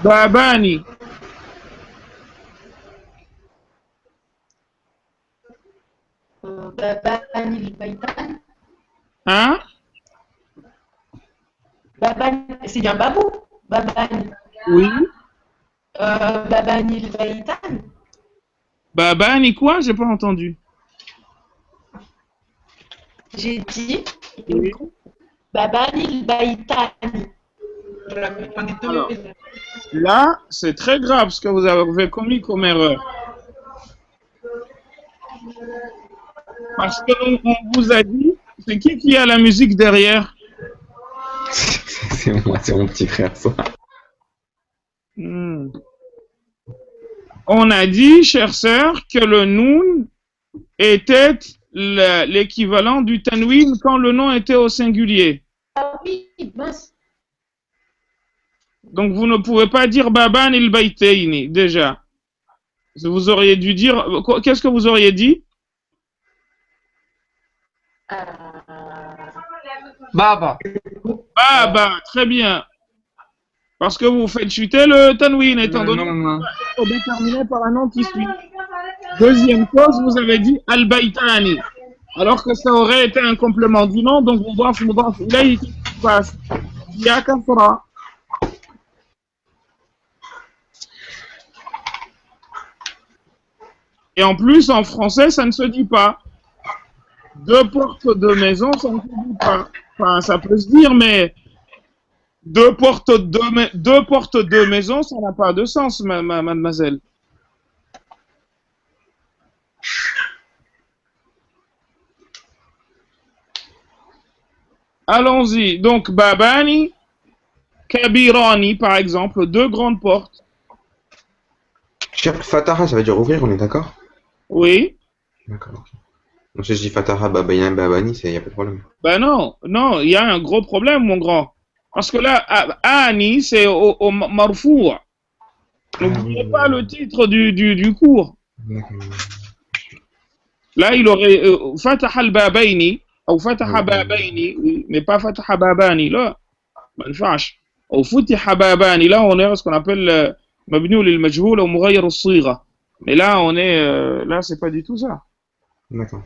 Babani. Babani al-Baytan. Hein? Babani, c'est bien Babou. Babani. Oui. Babani al-Baytan. Babani quoi? J'ai pas entendu. J'ai dit Oui. Babani al-Baytan. Alors, là, c'est très grave ce que vous avez commis comme erreur. Parce que on vous a dit, c'est qui a la musique derrière? C'est moi, c'est mon petit frère, ça. On a dit, chère sœur, que le noun était l'équivalent du tanwin quand le nom était au singulier. Ah oui, mince. Donc vous ne pouvez pas dire Baban il Baytaini, déjà. Vous auriez dû dire. Qu'est-ce que vous auriez dit? Baba. Baba, très bien. Parce que vous faites chuter le tanwin, étant donné Non. que c'est déterminé par un nom qui suit. Deuxième chose, vous avez dit al-Baytani. Alors que ça aurait été un complément du nom, donc mudaf ilayhi, qu'est-ce qui se passe? Il y a kasra. Et en plus, en français, ça ne se dit pas. Deux portes de maison, ça ne se dit pas. Enfin, ça peut se dire, mais deux portes de maison, ça n'a pas de sens, mademoiselle. Allons-y. Donc, Babani, Kabirani, par exemple, deux grandes portes. Fataha, ça veut dire ouvrir, on est d'accord? Oui. D'accord. Ok. Donc si je dis Fataha, Babayan, Babani, il n'y a pas de problème. Ben non, il y a un gros problème, mon grand. Parce que là, Ani, c'est au marfou'. N'oubliez pas le titre du cours. Là, il aurait Fataha al-Babayni, ou Fataha Babayni, oui, mais pas Fataha Babani, là. ما ينفعش. أو فتح بابان là on est à ce qu'on appelle مبني للمجهول أو مغير الصيغة. Mais là on est là c'est pas du tout ça. D'accord.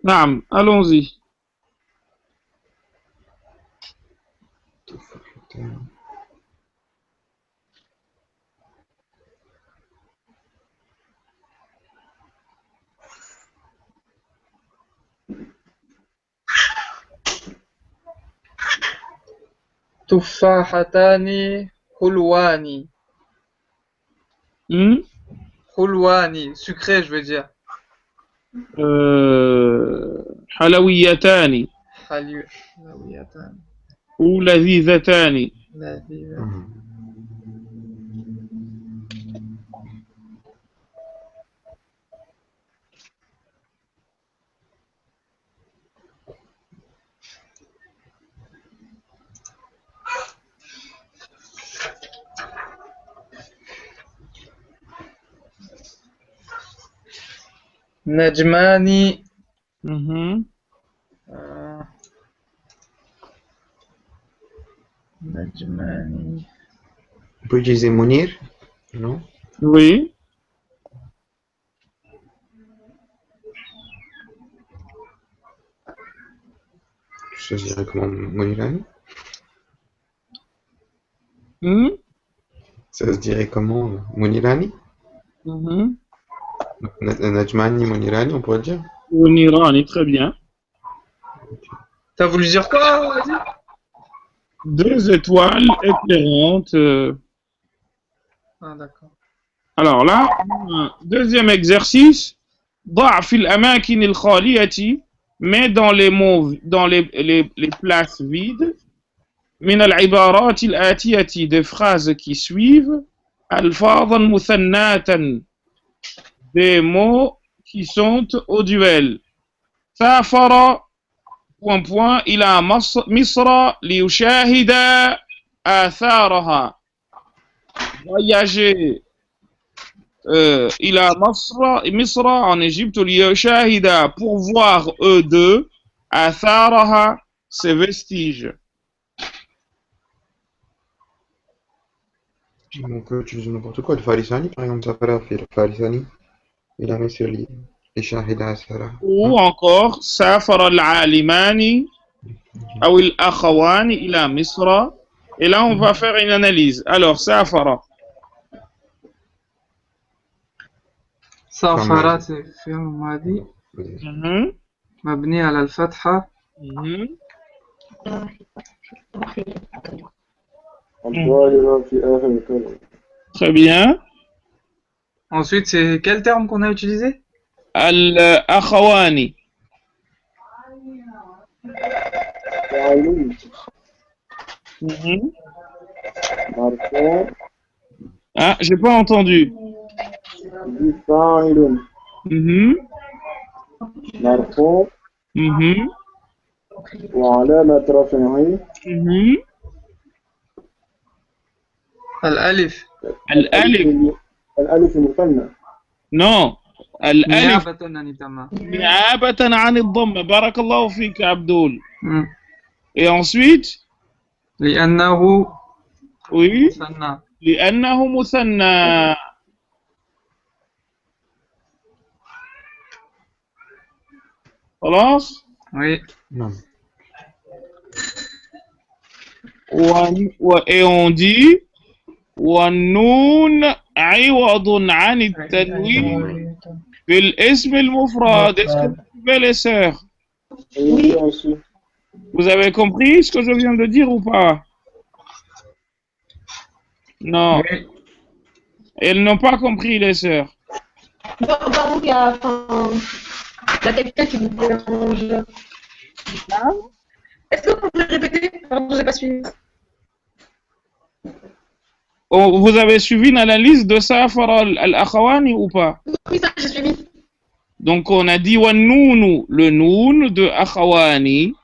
نعم, allons-y. Tuffahatani hulwani. Hulwani, sucré, je veux dire. حلويتان Halawiyatan. ou لذيذتان. Najmani. Najmani. On peut utiliser Mounir? Non? Oui. Ça se dirait comment? Mounirani? Ça se dirait comment? Mounirani? Najmani, Mounirani, on pourrait dire? Mounirani, très bien. T'as voulu dire quoi? Vas-y. Deux étoiles éclairantes. Ah, d'accord. Alors là, deuxième exercice. ضع في الأماكن الخالية, mais dans les mots, dans les places vides. من العبارات الآتية, des phrases qui suivent. ألفاظا مثناة, des mots qui sont au duel. سافر إلى مصر ليشاهد آثارها. Voyager إلى مصر en Égypte ليشاهد, pour voir eux deux, آثارها, ses vestiges. On peut utiliser n'importe quoi. Le Farisani, par exemple, ça peut faire le Farisani. Il a mis sur les Shahida Sara. Ou encore, سافر العالمان أو الأخوان إلى مصر. Et là, on va faire une analyse. Alors, سافر. سافر c'est fi'l madi. مبني على الفتحة. Très bien. Ensuite, c'est quel terme qu'on a utilisé? الأخوان. Ah, j'ai pas entendu. وعلامة رفعه Mhm. الألف الألف. الألف مثنى. Non. الألف نيابة عن الضمة. نيابة عن الضمة. بارك الله فيك عبدول. مم. Et ensuite, لأنه oui, مثنى. لأنه مثنى. خلاص. Oui. Non. Et on dit والنون عوض عن التنوين في الاسم المفرد. Est-ce que vous pouvez les sœurs? Oui, bien sûr. Vous avez compris ce que je viens de dire ou pas? Non. Oui. Elles n'ont pas compris, les sœurs. Non, pardon, il y a quelqu'un qui vous dérange. Est-ce que vous pouvez répéter? Pardon, je n'ai pas suivi. Oh, vous avez suivi l'analyse de Safar al-Akhawani ou pas? Oui, ça, j'ai suivi. Donc on a dit والنون, le noun de Akhawani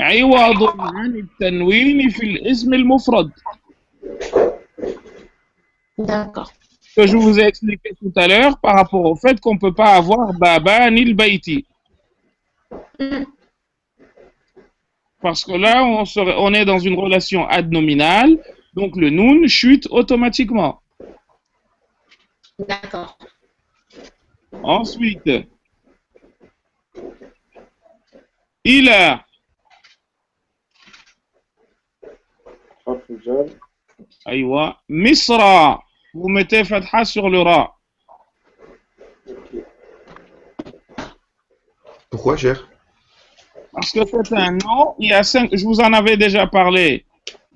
عوض عن التنوين في الاسم المفرد. D'accord. Que je vous ai expliqué tout à l'heure par rapport au fait qu'on ne peut pas avoir Baba ni le Baiti. Parce que là, on est dans une relation adnominale, donc le noun chute automatiquement. D'accord. Ensuite, il a. حرف الجر. Aïwa. Misra. Vous mettez fatha sur le ra. Pourquoi, cher? Parce que c'est un nom, il y a 5, je vous en avais déjà parlé,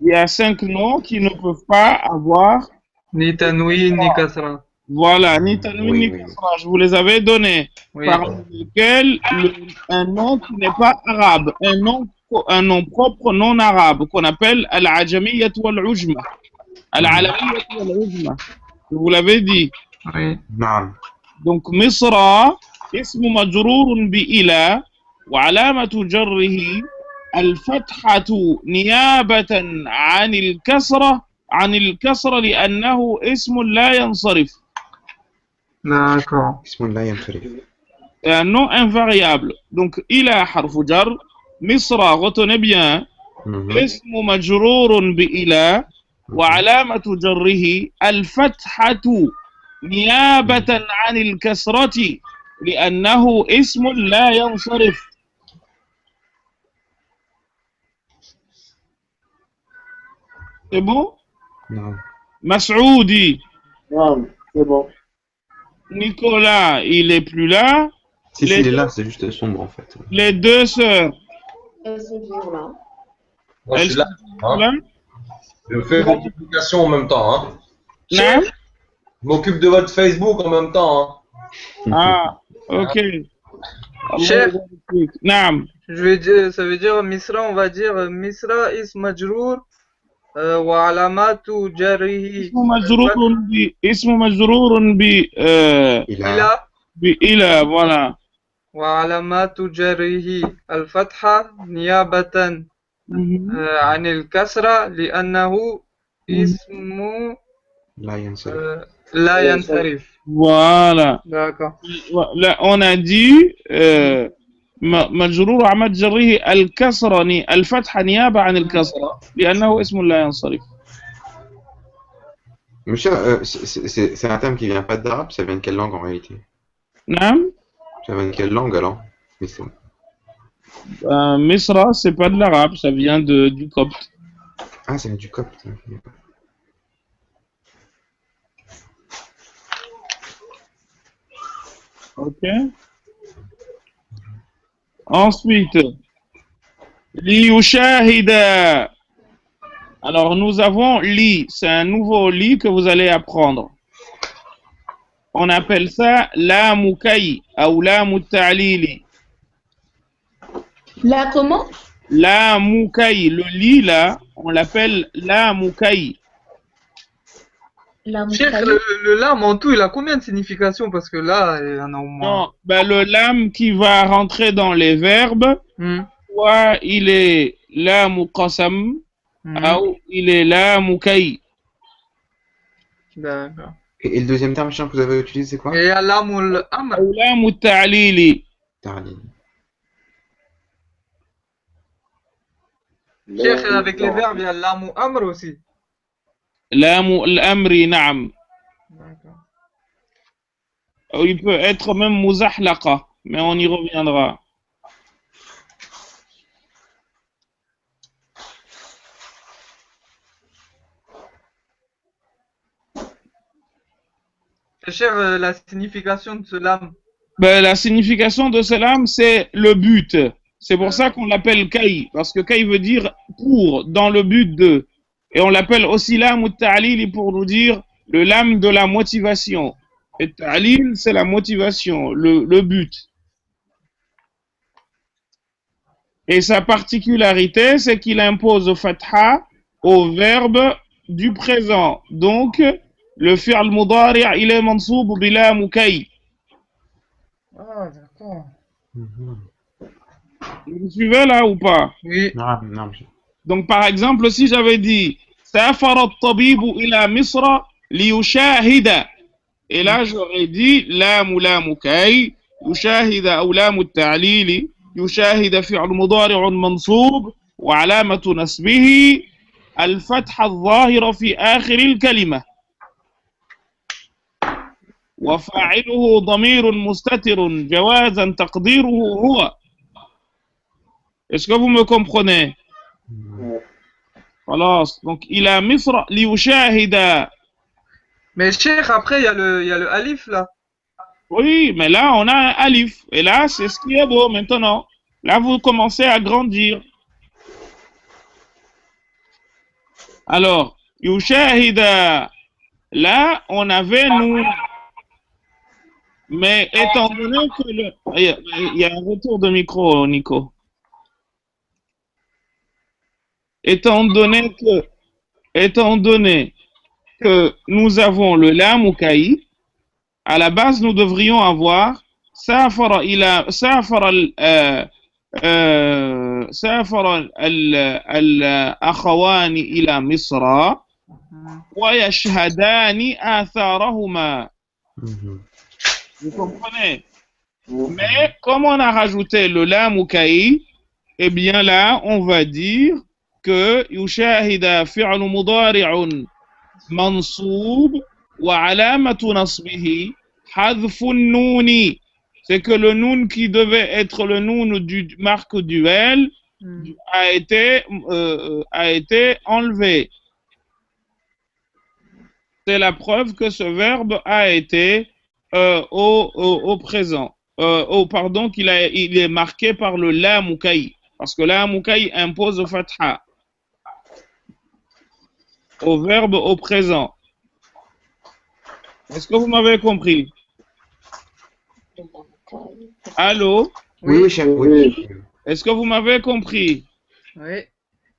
il y a 5 noms qui ne peuvent pas avoir, Ni tanwin, ni kasra. voilà, ni tanwin Oui, ni oui. kasra, je vous les avais donnés, Oui. parmi lesquels un nom qui n'est pas arabe, un nom propre non arabe, qu'on appelle al-ajamiyyat wal-ujma, al-alamiyyat wal-ujma, je vous l'avais dit. Oui. نعم. Donc, Misra, اسم مجرور بإلى وعلامة جره الفتحة نيابة عن الكسرة لأنه اسم لا ينصرف. D'accord. اسم لا ينصرف. Un nom invariable. Donc, إلى حرف جر. مصر, retenez bien. اسم مجرور بإلى وعلامة جره الفتحة نيابة عن الكسرة لأنه اسم لا ينصرف. C'est bon? Non. Mas'oudi. نعم c'est bon. Nicolas, il est plus là. Si, il est là, c'est juste sombre en fait. Les deux sœurs. Elles sont toujours là. Moi, je suis là. Hein. Là. Je fais vos publications en même temps. Hein. Là. Je m'occupe de votre Facebook en même temps. Hein. Ah, ok. Cher. Naam. Je vais dire, ça veut dire Misra, on va dire Misra is majrour wa alamatu jarihi. اسم مجرور بإلى voilà. Wa alamatu jarihi al-fatha niyabatan عن الكسرة لأنه اسم لا ينصرف. Voilà. D'accord. Là, on a dit مجرور عمد جره الكسرة الفتحة نيابة عن الكسرة لأنه اسم لا ينصرف. Monsieur, c'est un terme qui vient pas d'arabe, ça vient de quelle langue en réalité? نعم. Ça vient de quelle langue alors? Misra, c'est pas de l'arabe, ça vient du copte. Ah, ça vient du copte. Ok. Ensuite, liyushahida. Alors, nous avons li, c'est un nouveau li que vous allez apprendre. On appelle ça la mukai ou la mutalili. La comment? La mukai, le li là, on l'appelle la mukai. Cheikh, le lam en tout, il a combien de significations? Parce que là, il y en a au moins. Non, ben le lam qui va rentrer dans les verbes, soit il est lam qasam, ou il est lam kay. D'accord. Et le deuxième terme que vous avez utilisé, c'est quoi? Et lamul amr. Ou lam ta'lili. Ta'lil. Cheikh, avec les verbes, il y a lamu amr aussi. Lam al-amri, na'am. D'accord. Ou il peut être même muzahlaqa, mais on y reviendra. Cheikh, la signification de ce lam. Ben, la signification de ce lam, c'est le but. C'est pour ça qu'on l'appelle kay, parce que kay veut dire pour, dans le but de. Et on l'appelle aussi lam ou ta'lil pour nous dire le lam de la motivation. Et ta'lil, c'est la motivation, le but. Et sa particularité, c'est qu'il impose fatha au verbe du présent. Donc, le fi'l mudari' il est mansoub bila mukay. Ah, d'accord. Vous suivez là ou pas? Oui. Non, non. Donc, par exemple, si j'avais dit سافر الطبيب إلى مصر ليشاهد. Et là, j'aurais dit لام لام كي يشاهد أو لام التعليل يشاهد فعل مضارع منصوب وعلامة نصبه الفتحة الظاهرة في آخر الكلمة وفاعله ضمير مستتر جوازا تقديره هو. Est-ce que vous me comprenez? خلاص. Donc, il a مصر ليشاهد. Mais Cheikh, après, il y a le alif là. Oui, mais là, on a un alif. Et là, c'est ce qui est beau maintenant. Là, vous commencez à grandir. Alors, yushahida. Là, on avait nous. Mais étant donné que il y a un retour de micro, Nico. Étant donné que nous avons le lam ou kaï, à la base, nous devrions avoir سافر الأخوان إلى مصر ويشهدان آثارهما. Vous comprenez? Mais comme on a rajouté le lam ou kaï, eh bien là, on va dire que يشاهد فعل مضارع منصوب وعلامة نصبه حذف النون. C'est que le noun qui devait être le noun du marque duel a été enlevé. C'est la preuve que ce verbe a été au présent. Pardon, il est marqué par le lam ou kay. Parce que lam ou kay impose au fatha. Au verbe au présent. Est-ce que vous m'avez compris? Allô? Oui, oui, chef. Oui. Est-ce que vous m'avez compris? Oui.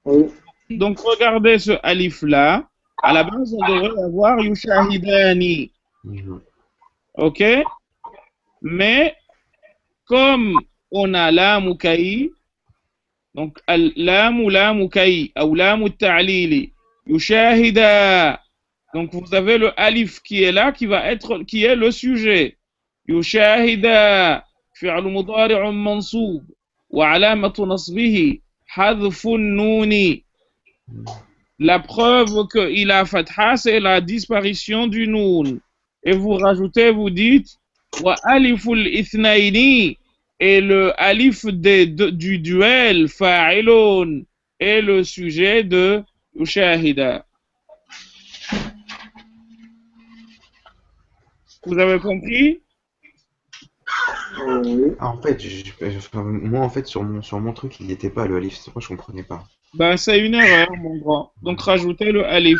Oui. Donc, regardez ce alif-là. À la base, on devrait avoir yushahidani. OK? Mais, comme on a lam ou kaï, donc lam ou kaï, ou lam ou ta'lili, yushahida. Donc, vous avez le alif qui est là, qui est le sujet. يشاهد فعل مضارع منصوب وعلامة نصبه حذف النون. La preuve qu'il a fatha, c'est la disparition du noun. Et vous rajoutez, vous dites wa aliful ithnaini, et le alif du duel fa'ilun est le sujet de yushahida. Vous avez compris? En fait, moi, en fait, sur mon truc, il n'y était pas le alif, c'est pourquoi je comprenais pas. Ben, c'est une erreur, mon grand. Donc, rajoutez le alif.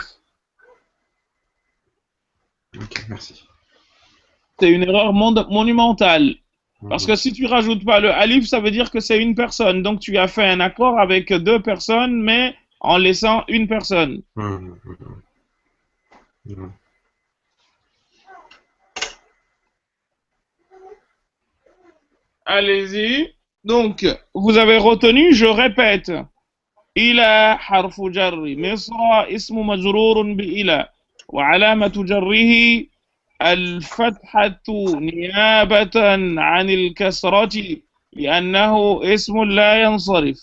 Ok, merci. C'est une erreur monumentale. Parce que si tu rajoutes pas le alif, ça veut dire que c'est une personne. Donc, tu as fait un accord avec deux personnes, mais en laissant une personne. Allez-y. Donc, vous avez retenu, je répète. إلى حرف جر مصر اسم مجرور بإلى وعلامة جره الفتحة نيابة عن الكسرة لأنه اسم لا ينصرف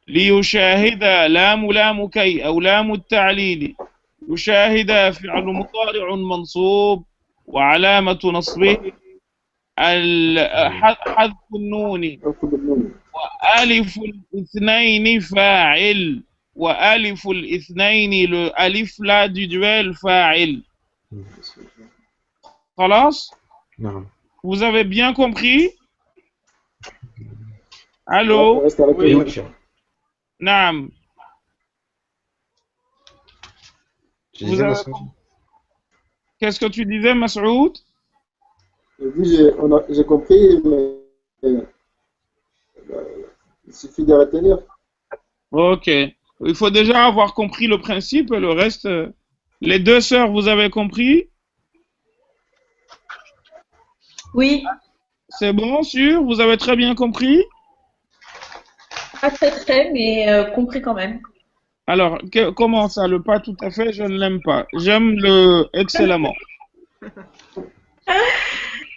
ليشاهد لام كي أو لام التعليل يشاهد فعل مضارع منصوب وعلامة نصبه حذف النون أخذ النون. وألف الاثنين فاعل وألف الاثنين ألف لا duel فاعل. خلاص؟ نعم. Vous avez bien compris? Allô? Reste avec Oui, le- oui. Naam. Je Vous disais, avez- Massoud. Qu'est-ce que tu disais, Mas'oud? Je dis, j'ai compris, mais il suffit de retenir. Ok. Il faut déjà avoir compris le principe et le reste. Les deux sœurs, vous avez compris? Oui, C'est bon, sûr? Vous avez très bien compris? pas très, mais compris quand même. Alors, comment ça, le pas tout à fait, je ne l'aime pas. J'aime le excellemment.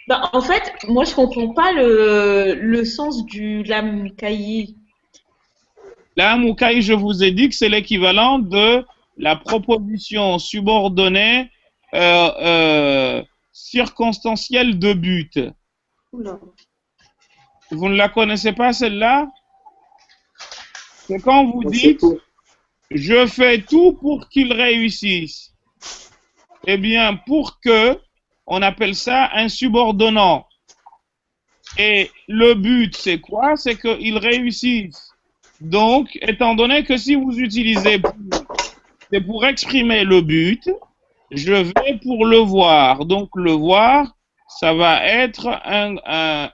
Bah, en fait, moi, je comprends pas le sens du lam kayi. Là, Moukaï, je vous ai dit que c'est l'équivalent de la proposition subordonnée circonstancielle de but. Oula. Vous ne la connaissez pas, celle-là? C'est quand vous Donc, c'est dites pour. « je fais tout pour qu'il réussisse ». Eh bien, pour que, on appelle ça un subordonnant. Et le but, c'est quoi? C'est qu'il réussisse. Donc, étant donné que si vous utilisez c'est pour exprimer le but, je vais pour le voir. Donc, le voir, ça va être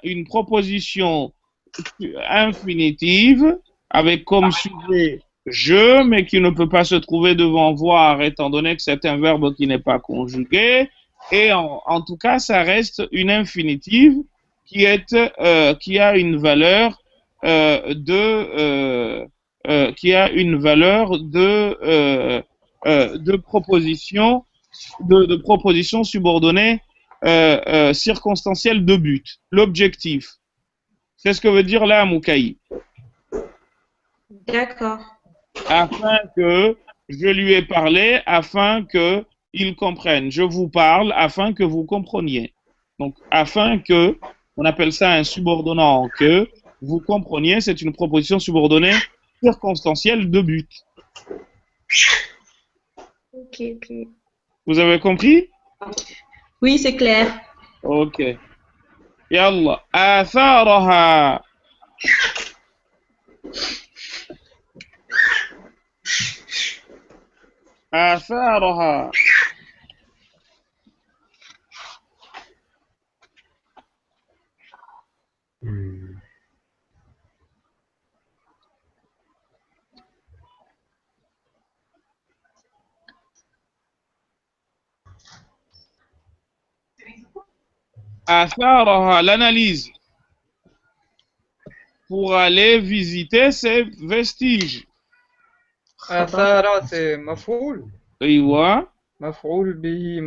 une proposition infinitive avec comme sujet je, mais qui ne peut pas se trouver devant voir étant donné que c'est un verbe qui n'est pas conjugué. Et en tout cas, ça reste une infinitive qui a une valeur de proposition subordonnée circonstancielle de but, l'objectif. C'est ce que veut dire là Moukaï. D'accord. Afin que je lui ai parlé, afin que il comprenne. Je vous parle afin que vous compreniez. Donc, afin que, on appelle ça un subordonnant que vous compreniez, c'est une proposition subordonnée circonstancielle de but. Ok. Vous avez compris? Oui, c'est clair. Ok. Yallah. Atharaha. آثارها آثارها l'analyse pour aller visiter ces vestiges. آثار c'est مفعول أيوة. مفعول به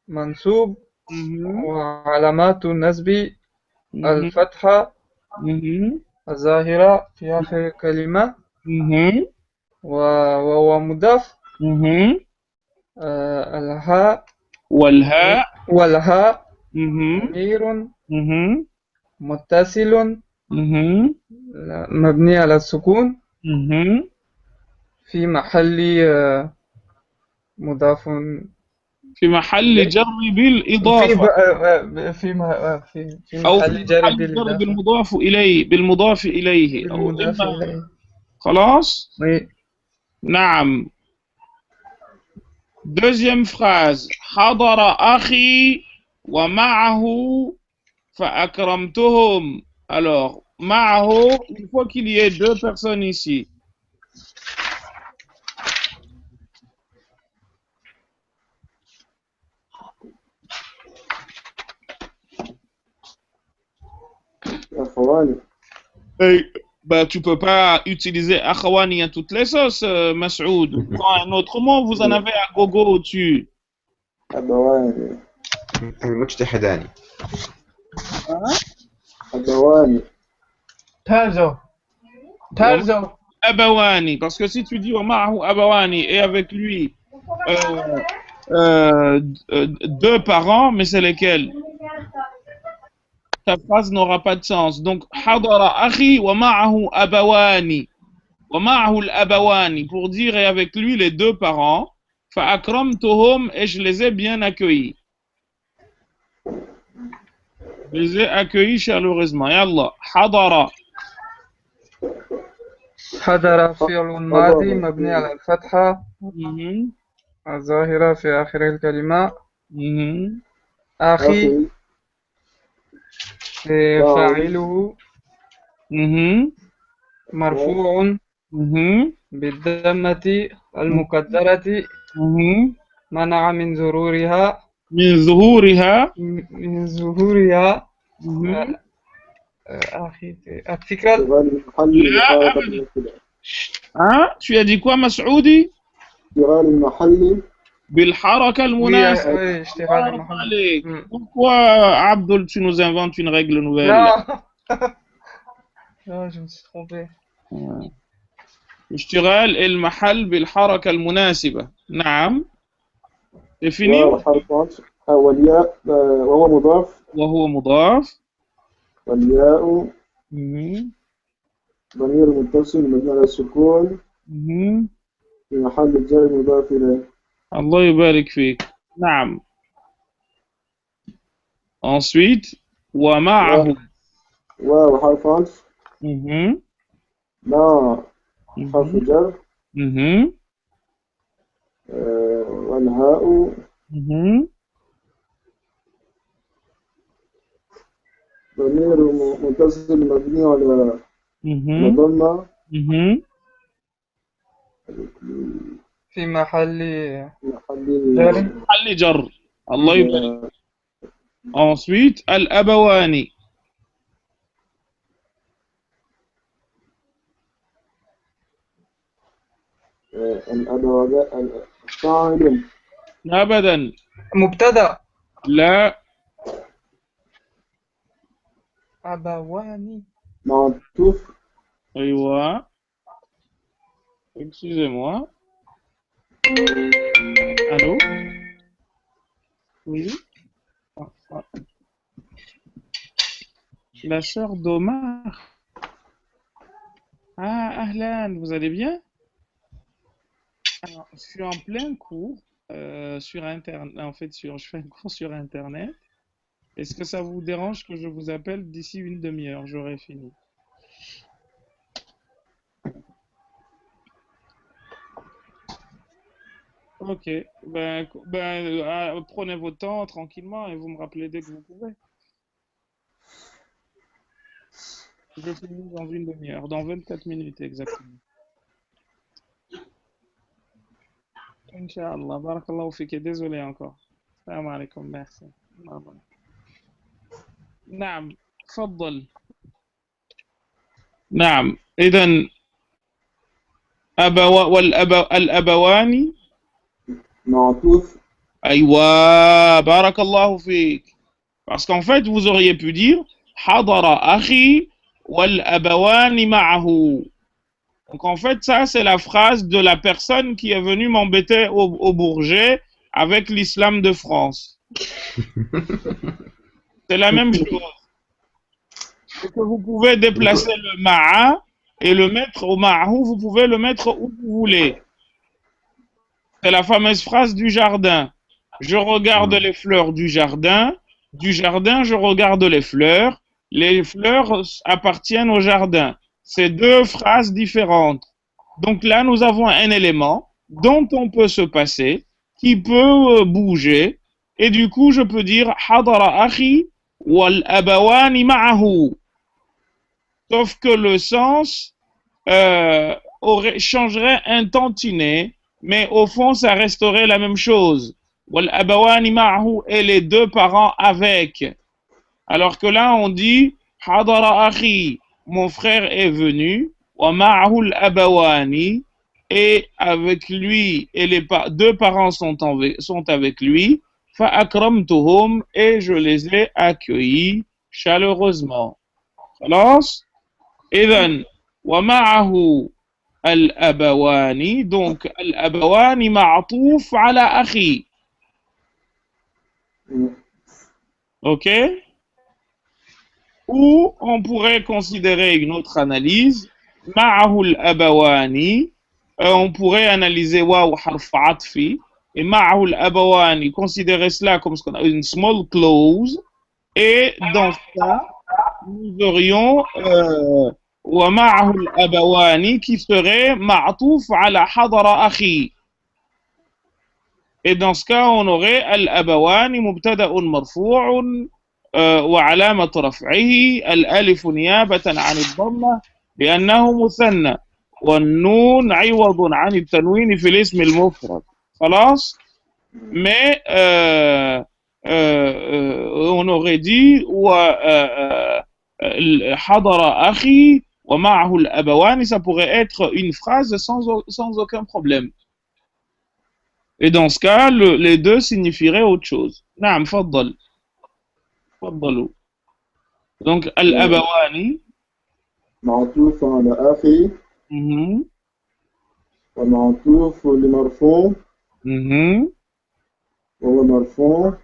منصوب Mhm. وعلامات النصب Mhm. الفتحة Mhm. الظاهرة في آخر الكلمة Mhm. وهو مضاف Mhm. الهاء والهاء Mhm. ضمير Mhm. متصل Mhm. مبني على السكون Mhm. في محل مضاف في محل جر بالإضافة في أو محل في جر محل جر بالإضافة بالمضاف إليه أو بالمضاف إما إليه خلاص oui. نعم. Deuxième phrase حضر أخي ومعه فأكرمتهم. Alors معه, il faut qu'il y ait deux personnes ici. أخواني. Bah, tu peux pas utiliser akhawani à toutes les sauces, Masoud. Prends un autre mot, vous en avez à gogo au-dessus. أبواني المجتهدان. أبواني Tarzo. Tarzo. Abawani, parce que si tu dis Oma'ahu Abawani et avec lui deux parents, mais c'est lesquels? Ta phrase n'aura pas de sens. Donc, Hadara Akhi wa ma'ahu Abawani. Wa ma'ahu al-Abawani, pour dire et avec lui les deux parents. Fa akramtuhum, et je les ai bien accueillis. Je les ai accueillis chaleureusement. Yallah. Hadara. حضر فعل ماضي مبني على الفتحة Mhm. الظاهرة في آخر الكلمة. Mhm. أخي أخي فاعله Mhm. مرفوع Mhm. بالضمة المقدرة Mhm. منع من ظهورها من ظهورها. من ظهورها Mhm. أخي الثقل. اشتغال المحل لا بحركة أبدا. مناسبة. Hein? Tu as dit quoi, Masoudi? اشتغال المحل بالحركة المناسبة. Oui, اشتغال Barakallah المحل. عليك. Hmm. Pourquoi, Abdul, tu nous inventes une règle nouvelle? Non. Non, je me suis trompé. اشتغال المحل بالحركة المناسبة. نعم. C'est fini. وحرف عطف والياء وهو مضاف وهو مضاف. والياء Mhm. ضمير متصل مبني على السكون Mhm. في محل جر مضاف إليه. الله يبارك فيك. نعم. Ensuite, ومعه. واو حرف عطف Mhm. مع حرف Mhm. جر Mhm. والهاء Mhm. ضمير متصل مبني على Mhm. الضمة Mhm. في محل محل جر. محل جر. الله يبارك. Ensuite, الأبواني. فاعل أبدا. مبتدأ لا. أبواني. معطوف أيوة. Excusez-moi. Allô? Oui. Ah, ah. La sœur d'Omar. Ah, Ahlan, vous allez bien? Alors, je suis en plein cours sur Internet. En fait, je fais un cours sur Internet. Est-ce que ça vous dérange que je vous appelle d'ici une demi-heure? J'aurai fini. Ok. Prenez votre temps tranquillement et vous me rappelez dès que vous pouvez. Je finis dans une demi-heure, dans 24 minutes exactement. Inch'Allah. Barakallahu fik. Désolé encore. Salam alaikum. Merci. نعم تفضل. نعم إذن الأبوان. معطوف أيوة بارك الله فيك. Parce qu'en fait vous auriez pu dire حضر أخي والأبوان معه. Donc en fait ça c'est la phrase de la personne qui est venue m'embêter au Bourget avec l'islam de France. C'est la même chose. C'est que vous pouvez déplacer le ma'a et le mettre au ma'ahu, vous pouvez le mettre où vous voulez. C'est la fameuse phrase du jardin. Je regarde les fleurs du jardin je regarde les fleurs appartiennent au jardin. C'est deux phrases différentes. Donc là nous avons un élément dont on peut se passer, qui peut bouger, et du coup je peux dire hadara akhi wal abawani ma'ahu. Sauf que le sens changerait un tantinet, mais au fond ça resterait la même chose. Wal abawani ma'ahu, et les deux parents avec. Alors que là on dit hadara akhi mon frère est venu, wa ma'ahu al-abawani, et avec lui, et deux parents sont avec lui, fa akramtuhum, et je les ai accueillis chaleureusement. خلاص إذن ومعه الأبوان donc الأبوان معطوف على أخي ok ou on pourrait considérer une autre analyse معه الأبوان on pourrait analyser واو حرف عطف et معه الأبوان considérer cela comme ce qu'on a une small clause et dans ce cas nous aurions ومعه الأبوان qui serait معطوف على حضر أخي et dans ce cas on aurait الأبوان مبتدأ مرفوع وعلامة رفعه الألف نيابة عن الضمة لأنه مثنى والنون عوض عن التنوين في الاسم المفرد خلاص mais on aurait dit حضر أخي ومعه الأبوان ça pourrait être une phrase sans aucun problème et dans ce cas les deux signifieraient autre chose نعم فضل تفضلوا donc الأبوان معطوف على أخي ومعطوف لمرفوع وهو مرفوع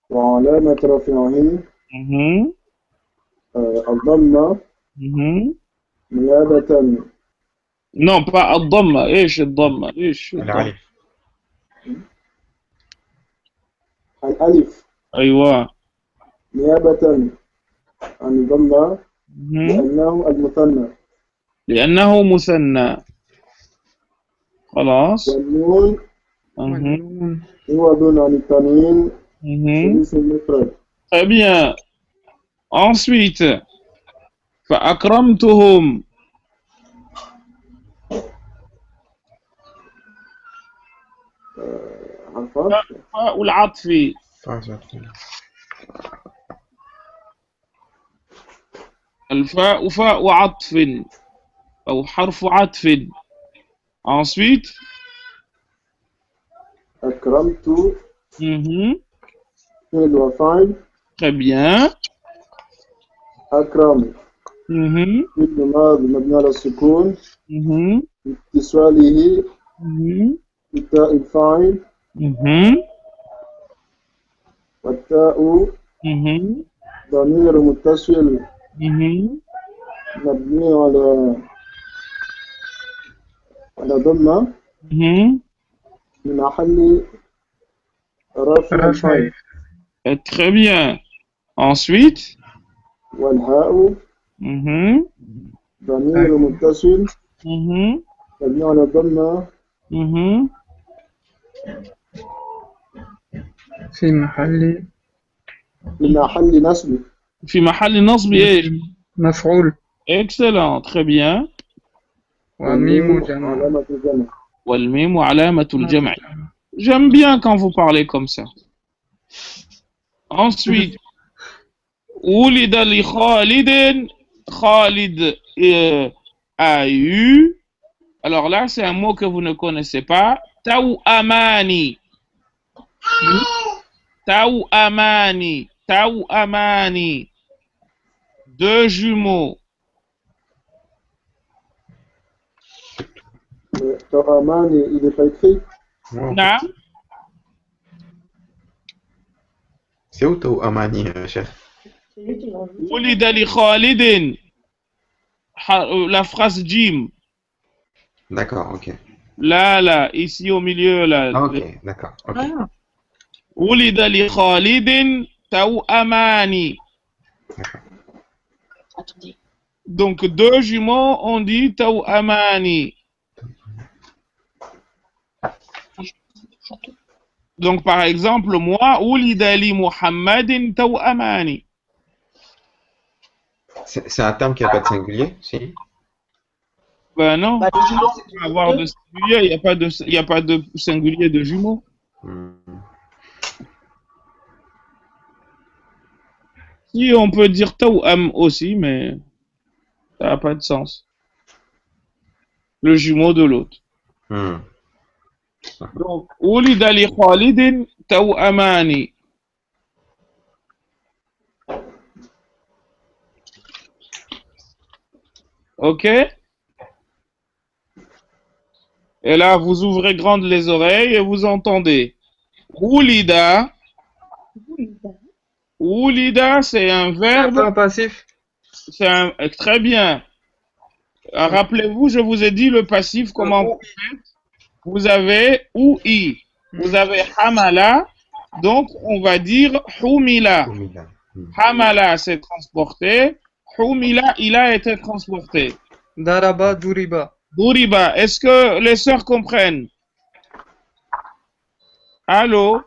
وعلامة رفعه الضمة نيابة non pas الضمة إيش الضمة إيش الألف الألف أيوة نيابة عن الضمة لأنه المثنى لأنه مثنى خلاص والنون عوض عن التنوين في الاسم المفرد très bien ensuite فأكرمتهم فاء العطف الفاء فاء عطف أو حرف عطف ensuite أكرمت فعل وفاعل très bien أكرم فعل ماضي مبني على السكون اتصاله بتاء الفاعل والتاء ضمير متصل مبني على ضمة في محل رفع الفاعل très bien ensuite والهاء ضمير متصل مبني على ضمة في محل نصب في محل نصب إيش مفعول excellent très bien وميم جمع علامة الجمع والميم علامة الجمع j'aime bien quand vous parlez comme ça ensuite ولد لخالد Khalid a eu alors là c'est un mot que vous ne connaissez pas Tawamani Tawamani Tawamani deux jumeaux Tawamani, il n'est pas écrit. Non. C'est où Tawamani, chef? ولد لخالد la phrase Jim. D'accord, ok. Là, ici au milieu, là. Ok, d'accord, ok. ولد لخالد توأمان. Donc, deux jumeaux, on dit توأمان. Donc, par exemple, moi, ولد لمحمد توأمان. C'est un terme qui n'a pas de singulier, si? Ben non, il peut avoir de singulier, il n'y a pas de singulier de jumeaux. Si, on peut dire tawam aussi, mais Ça n'a pas de sens. Le jumeau de l'autre. Donc, ولد لخالد توأمان. Ok? Et là, vous ouvrez grandes les oreilles et vous entendez. Wulida. Wulida, c'est un verbe. Un passif. C'est un, très bien. Rappelez-vous, je vous ai dit le passif, comment vous faites. Vous avez OI. Vous avez Hamala. Donc, on va dire Humila. Hamala, c'est transporté. Humila, il a été transporté. Daraba, Duriba. Duriba, est-ce que les sœurs comprennent? Allô?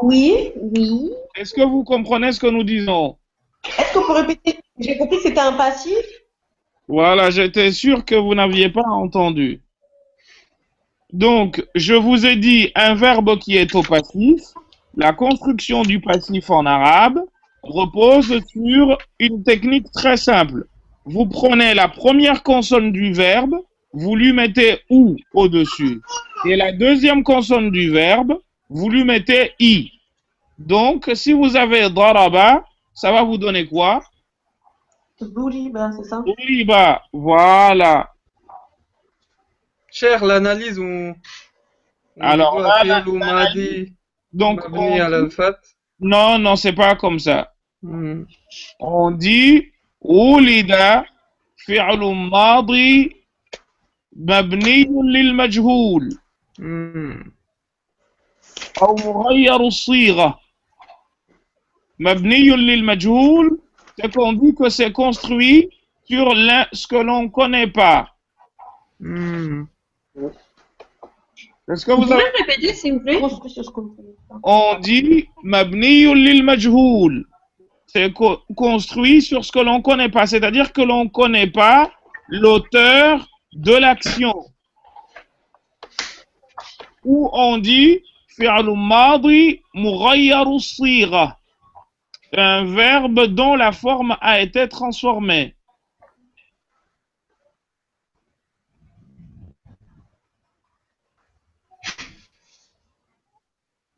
Oui, oui. Est-ce que vous comprenez ce que nous disons? Est-ce qu'on peut répéter? J'ai compris que c'était un passif. Voilà, j'étais sûr que vous n'aviez pas entendu. Donc, je vous ai dit un verbe qui est au passif. La construction du passif en arabe repose sur une technique très simple. Vous prenez la première consonne du verbe, vous lui mettez ou au-dessus. Et la deuxième consonne du verbe, vous lui mettez i. Donc, si vous avez daraba, ça va vous donner quoi? Duriba, c'est ça? Duriba, voilà. Cher, l'analyse, on Alors, doit là, faire l'umadi, donc, mabni à l'alfat. non, non, c'est pas comme ça. On dit ولد فعل ماضي مبني للمجهول أو مغير الصيغة. مبني للمجهول, c'est qu'on dit que c'est construit sur ce que l'on ne connaît pas. Est-ce que Vous vous pouvez avez... répéter, s'il vous plaît? On dit مبني للمجهول. C'est construit sur ce que l'on ne connaît pas. C'est-à-dire que l'on ne connaît pas l'auteur de l'action. Ou on dit فعل ماضي مغير الصيغة. Un verbe dont la forme a été transformée.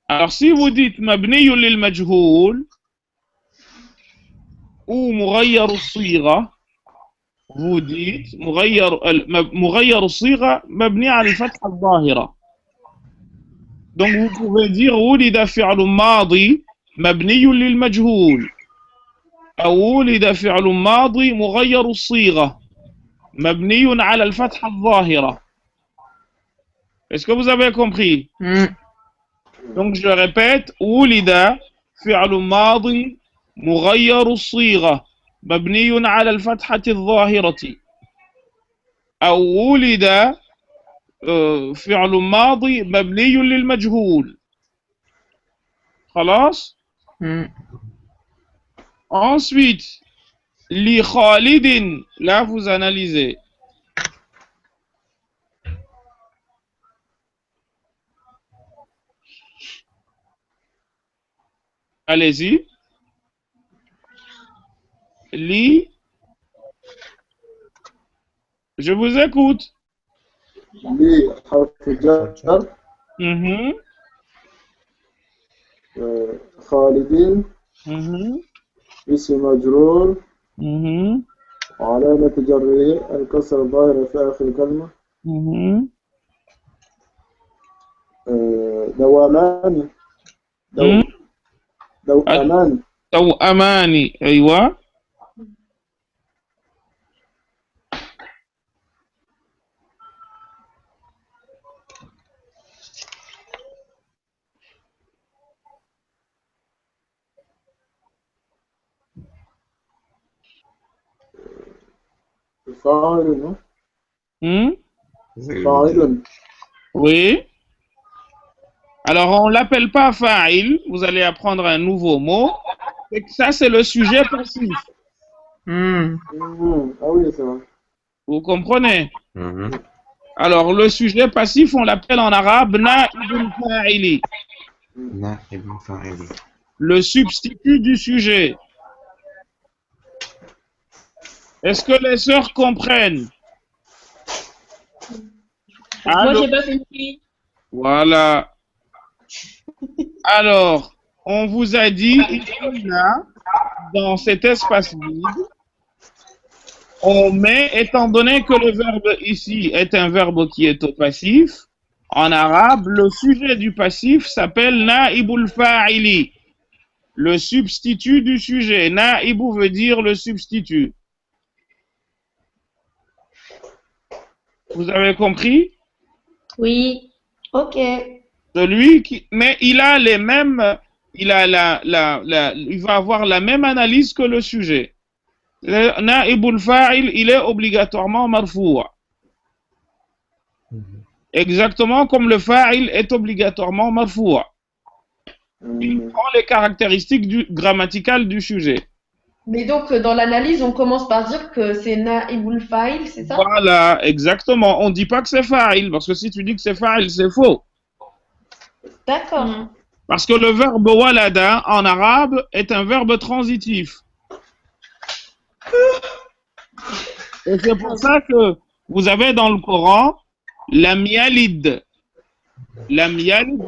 Alors si vous dites مبني للمجهول ou مغير الصيغة, vous dites مغير الصيغة مبني على الفتحة الظاهرة. Donc vous pouvez dire ولد فعل ماضي مبني للمجهول أو ولد فعل ماضي مغير الصيغة مبني على الفتحة الظاهرة. Est-ce que vous avez compris? Donc je répète ولد فعل ماضي مغير الصيغة مبني على الفتحة الظاهرة أو ولد فعل ماضي مبني للمجهول. خلاص؟ Ensuite, li Khalidin, là vous analysez. Allez-y. Li, je vous écoute. لي حرف جر خالدين اسم مجرور وعلامة جره الكسر الظاهرة في آخر الكلمة دوامان دوأمان توأماني أيوة. فاعل فاعل. Oui. Alors, on ne l'appelle pas fa'il. Vous allez apprendre un nouveau mot. Et ça, c'est le sujet passif. Ah oui, c'est vrai. Vous comprenez? Alors, le sujet passif, on l'appelle en arabe na'ibul fa'ili. Le substitut du sujet. Est-ce que les sœurs comprennent? Moi, Allô? j'ai pas compris. Voilà. Alors, on vous a dit, ici, là, dans cet espace vide, on met, étant donné que le verbe ici est un verbe qui est au passif, en arabe, le sujet du passif s'appelle naibul fa'ili, le substitut du sujet. Naibu veut dire le substitut. Vous avez compris? Oui. Ok. Celui qui, mais il a les mêmes, il a il va avoir la même analyse que le sujet. Le naibul fa'il, il est obligatoirement marfoua. Exactement comme le fa'il est obligatoirement marfoua. Il prend les caractéristiques grammaticales du sujet. Mais donc, dans l'analyse, on commence par dire que c'est Naibul Fa'il, c'est ça? Voilà, exactement. On ne dit pas que c'est fa'il, parce que si tu dis que c'est fa'il, c'est faux. D'accord. Parce que le verbe walada en arabe est un verbe transitif. Et c'est pour ça que vous avez dans le Coran lam yalid. Lam yalid,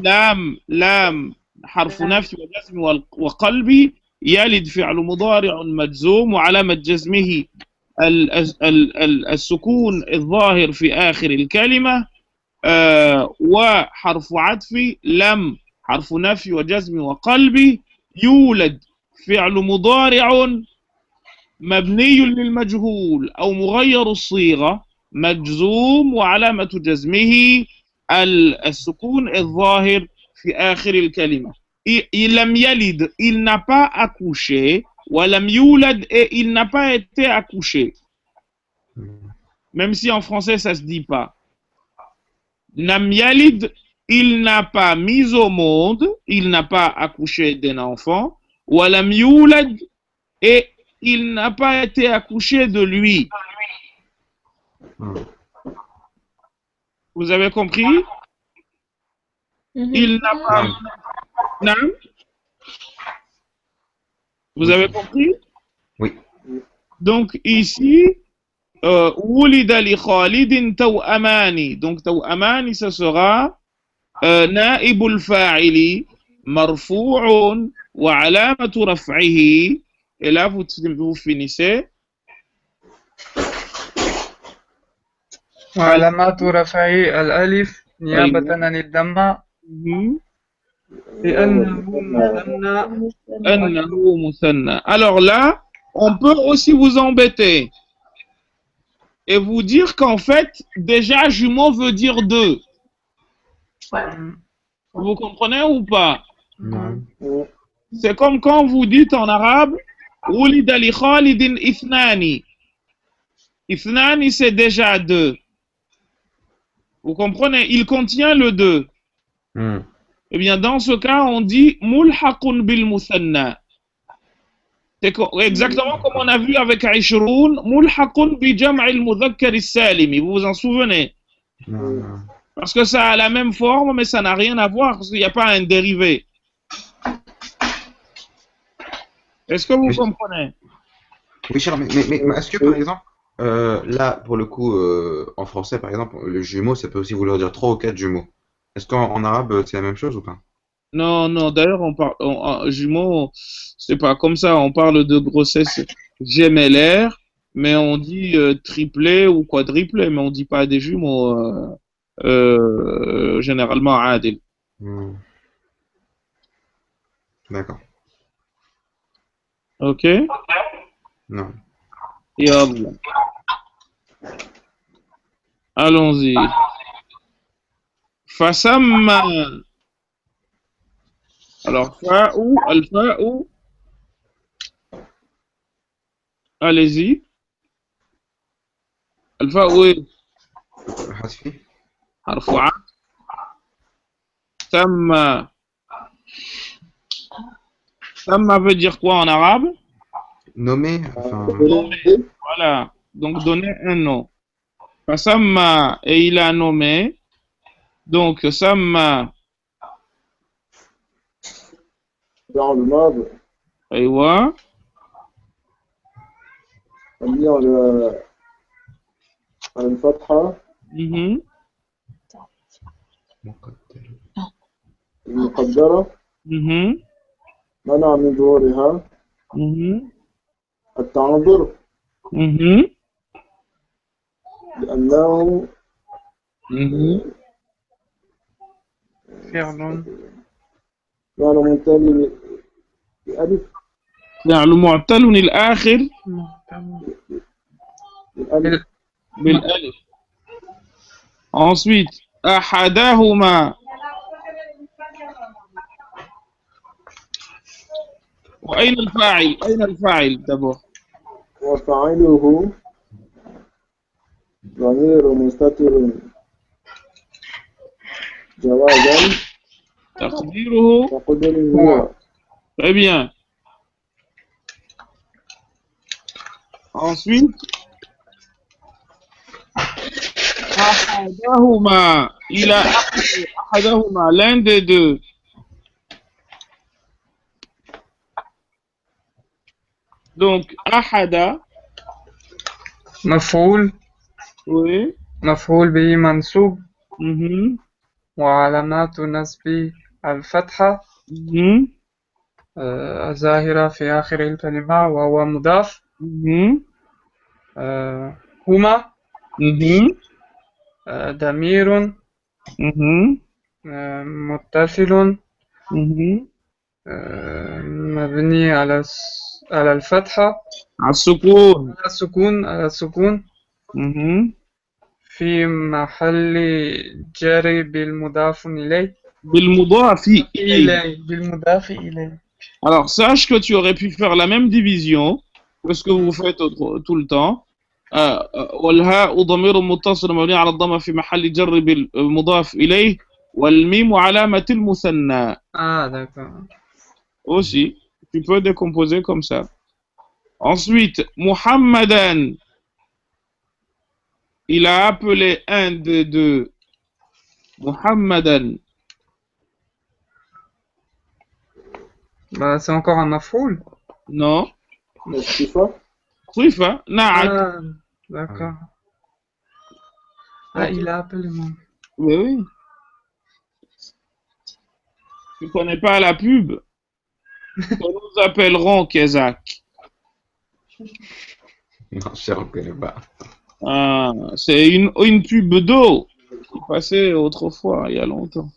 lam, حرف نفي وجزم وقلبي يلد فعل مضارع مجزوم وعلامة جزمه السكون الظاهر في آخر الكلمة وحرف عطف لم حرف نفي وجزم وقلبي يولد فعل مضارع مبني للمجهول أو مغير الصيغة مجزوم وعلامة جزمه السكون الظاهر في آخر الكلمة. Il لم يلد, il n'a pas accouché, ولم يولد, et il n'a pas été accouché. Même si en français ça se dit pas. Lam yalid, il n'a pas mis au monde, il n'a pas accouché d'un enfant, walam yulad, et il n'a pas été accouché de lui. Vous avez compris? Il n'a pas... Non? Vous avez compris? Oui. Donc ici, wulida li Khalidin tawamani. Donc tawamani, ce sera naibul fa'ili marfu'un wa alamatu raf'ihi. Et là, vous finissez. وعلامات رفعه الألف نيابة عن الضمة لأنه مثنى. Alors là, on peut aussi vous embêter et vous dire qu'en fait, déjà, jumeau veut dire deux. Ouais. Vous comprenez ou pas? Non. C'est comme quand vous dites en arabe, Wulida li Khalidin ithnani. Ithnani, c'est déjà deux. Vous comprenez? Il contient le deux. Eh bien, dans ce cas, on dit mulhaqun bil musanna. C'est exactement comme on a vu avec Aishroun, mulhaqun bi jam'il mudhakkar as-salimi. Vous vous en souvenez? Non. Parce que ça a la même forme, mais ça n'a rien à voir, parce qu'il n'y a pas un dérivé. Est-ce que vous comprenez? Oui, Charles, mais est-ce que par exemple, là, pour le coup, en français, par exemple, le jumeau, ça peut aussi vouloir dire 3 ou 4 jumeaux. Est-ce qu'en arabe, c'est la même chose ou pas? Non, non, d'ailleurs, on parle, jumeaux, c'est pas comme ça, on parle de grossesse gémellaire, mais on dit triplé ou quadruplé, mais on dit pas des jumeaux, généralement, adil. D'accord. Ok? Non. Yallah. Allons-y. Fasamma. Alors, fa'ou, al-fa'ou. Allez-y. Al-fa'ou est Hasfi. harfu'a. Samma. Samma veut dire quoi en arabe? Nommé, enfin. Voilà. Donc, donner un nom. Fasamma, et il a nommé. Donc, Samma. Dans le mode. Aywa. مبني على الفتحة Mhm. المقدرة Mhm. منع من ظهورها Mhm. التعذر Mhm. لأنه Mhm. فعل معنى منتهي بألف فعل معتل الآخر الألف بالألف. Ensuite, أحدهما. وأين الفاعل؟ أين الفاعل d'abord؟ وفاعله ضمير مستتر جوازا تقديره. وقدره هو. Très bien. Ensuite, أحدهما. Il a appelé أحدهما, l'un des deux. Donc, أحد. مفعول Oui. مفعول به منصوب Mhm. وعلامات نصبه الفتحة Mhm. الظاهرة في آخر الكلمة وهو مضاف Mhm. هما Mhm. ضمير Mhm. متصل Mhm. مبني على الفتحة السكون. على السكون Mhm. في محل جر بالمضاف إليه بالمضاف إليه. بالمضاف إليه. Alors, sache que tu aurais pu faire la même division que ce que vous faites tout le temps. والهاء ضمير متصل مبني على الضمة في محل جر بالمضاف إليه والميم علامة المثنى. Ah, d'accord. Aussi, tu peux décomposer comme ça. Ensuite, Muhammadan, il a appelé un des deux. Muhammadan. Bah, c'est encore un maf'oul. Non. الصفة صفة. نعت. Ah, d'accord. Ah, il a appelé mon. Oui, oui. Tu connais pas la pub? Que nous appellerons Kezak. Non, je ne reconnais pas. Ah, c'est une pub d'eau qui passait autrefois, il y a longtemps.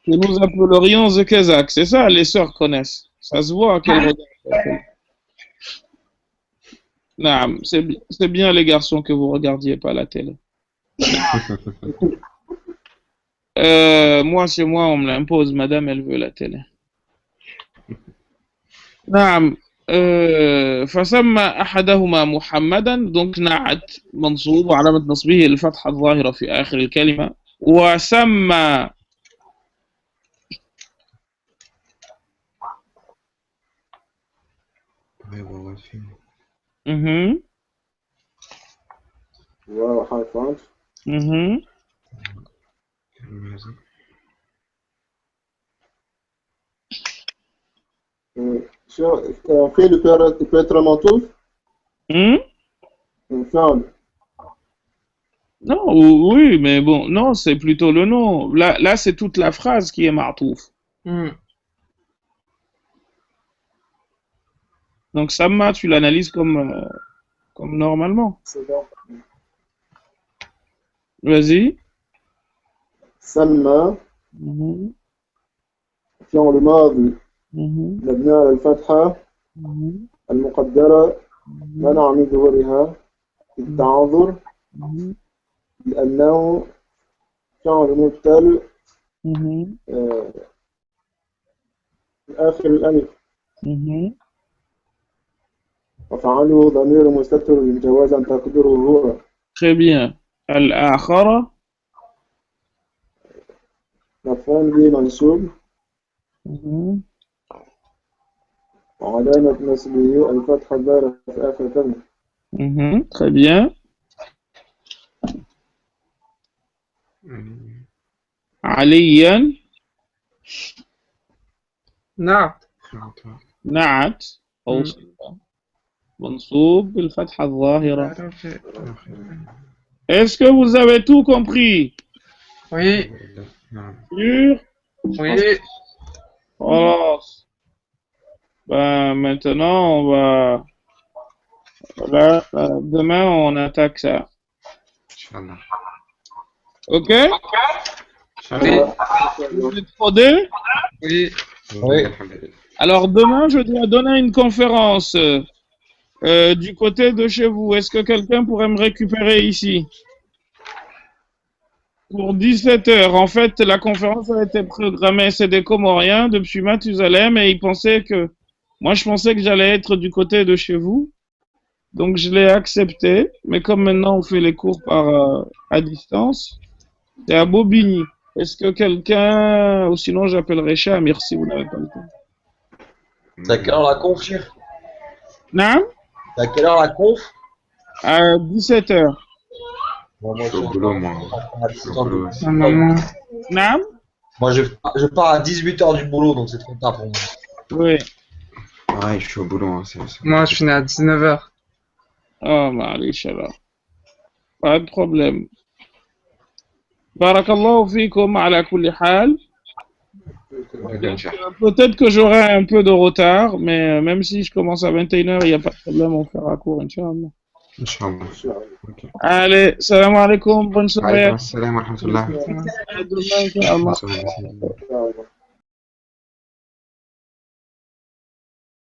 Que nous appellerions The Kazakh. C'est ça, les sœurs connaissent. Ça se voit qu'elles regardent. Naam, c'est bien les garçons que vous regardiez pas la télé. Moi, chez moi, on me l'impose. Madame, elle veut la télé. Naam. فسمى أحدهما محمدا donc نعت منصوب وعلامة نصبه الفتحة الظاهرة في آخر الكلمة وسمى وحرف عطف فعل peut être معطوف فعل Non, oui, mais bon, non, c'est plutôt le nom. Là c'est toute la phrase qui est ma'touf. Donc, Samma, tu l'analyses comme normalement. c'est bon. Vas-y. سمى فعل ماضي مبني على الفتحة المقدرة منع من ظهورها التعذر لأنه فعل مبتل آخر الألف وفعله ضمير مستتر جوازا تقدره هو. Très bien. الآخرة مفعول به منصوب وعلامة نصبه الفتحة الظاهرة في آخر الكلمة. Très bien. عليا نعت نعت أوصل منصوب بالفتحة الظاهرة. Est-ce que vous avez tout compris? Oui, Sûr? oui. Alors, ben, maintenant, on va... Voilà, demain, on attaque ça. Inch'Allah. Ok? Inch'Allah. Vous êtes rodés? Oui. Oui. Alhamdulillah. Alors, demain, je dois donner une conférence du côté de chez vous. Est-ce que quelqu'un pourrait me récupérer ici? Pour 17 heures. En fait, la conférence a été programmée. C'est des Comoriens depuis Mathusalem et ils pensaient que... Moi, je pensais que j'allais être du côté de chez vous. Donc, je l'ai accepté. Mais comme maintenant, on fait les cours à distance, c'est à Bobigny. Est-ce que quelqu'un... Ou sinon, j'appellerai Chamir si vous n'avez pas le temps. C'est à quelle heure la conf, Chir? Non? C'est à quelle heure la conf? À 17 heures. Bon, Je suis au boulot, moi. Je suis au boulot aussi. Non? Moi, je pars à 18h du boulot, donc c'est trop tard pour moi. Oui. Pareil, je suis au boulot. Hein, Moi, je finis à 19h. Oh, معليش alors. Pas de problème. Barakallahu fikum ala kulli hal. Peut-être que j'aurai un peu de retard, mais même si je commence à 21h, il n'y a pas de problème, on fera court, Inch'Allah. Inch'Allah. Ok. Allez, salam alaikum, bonne soirée. Alaykoum assalam wa rahmatullah. À demain, Inch'Allah. Bonne soirée.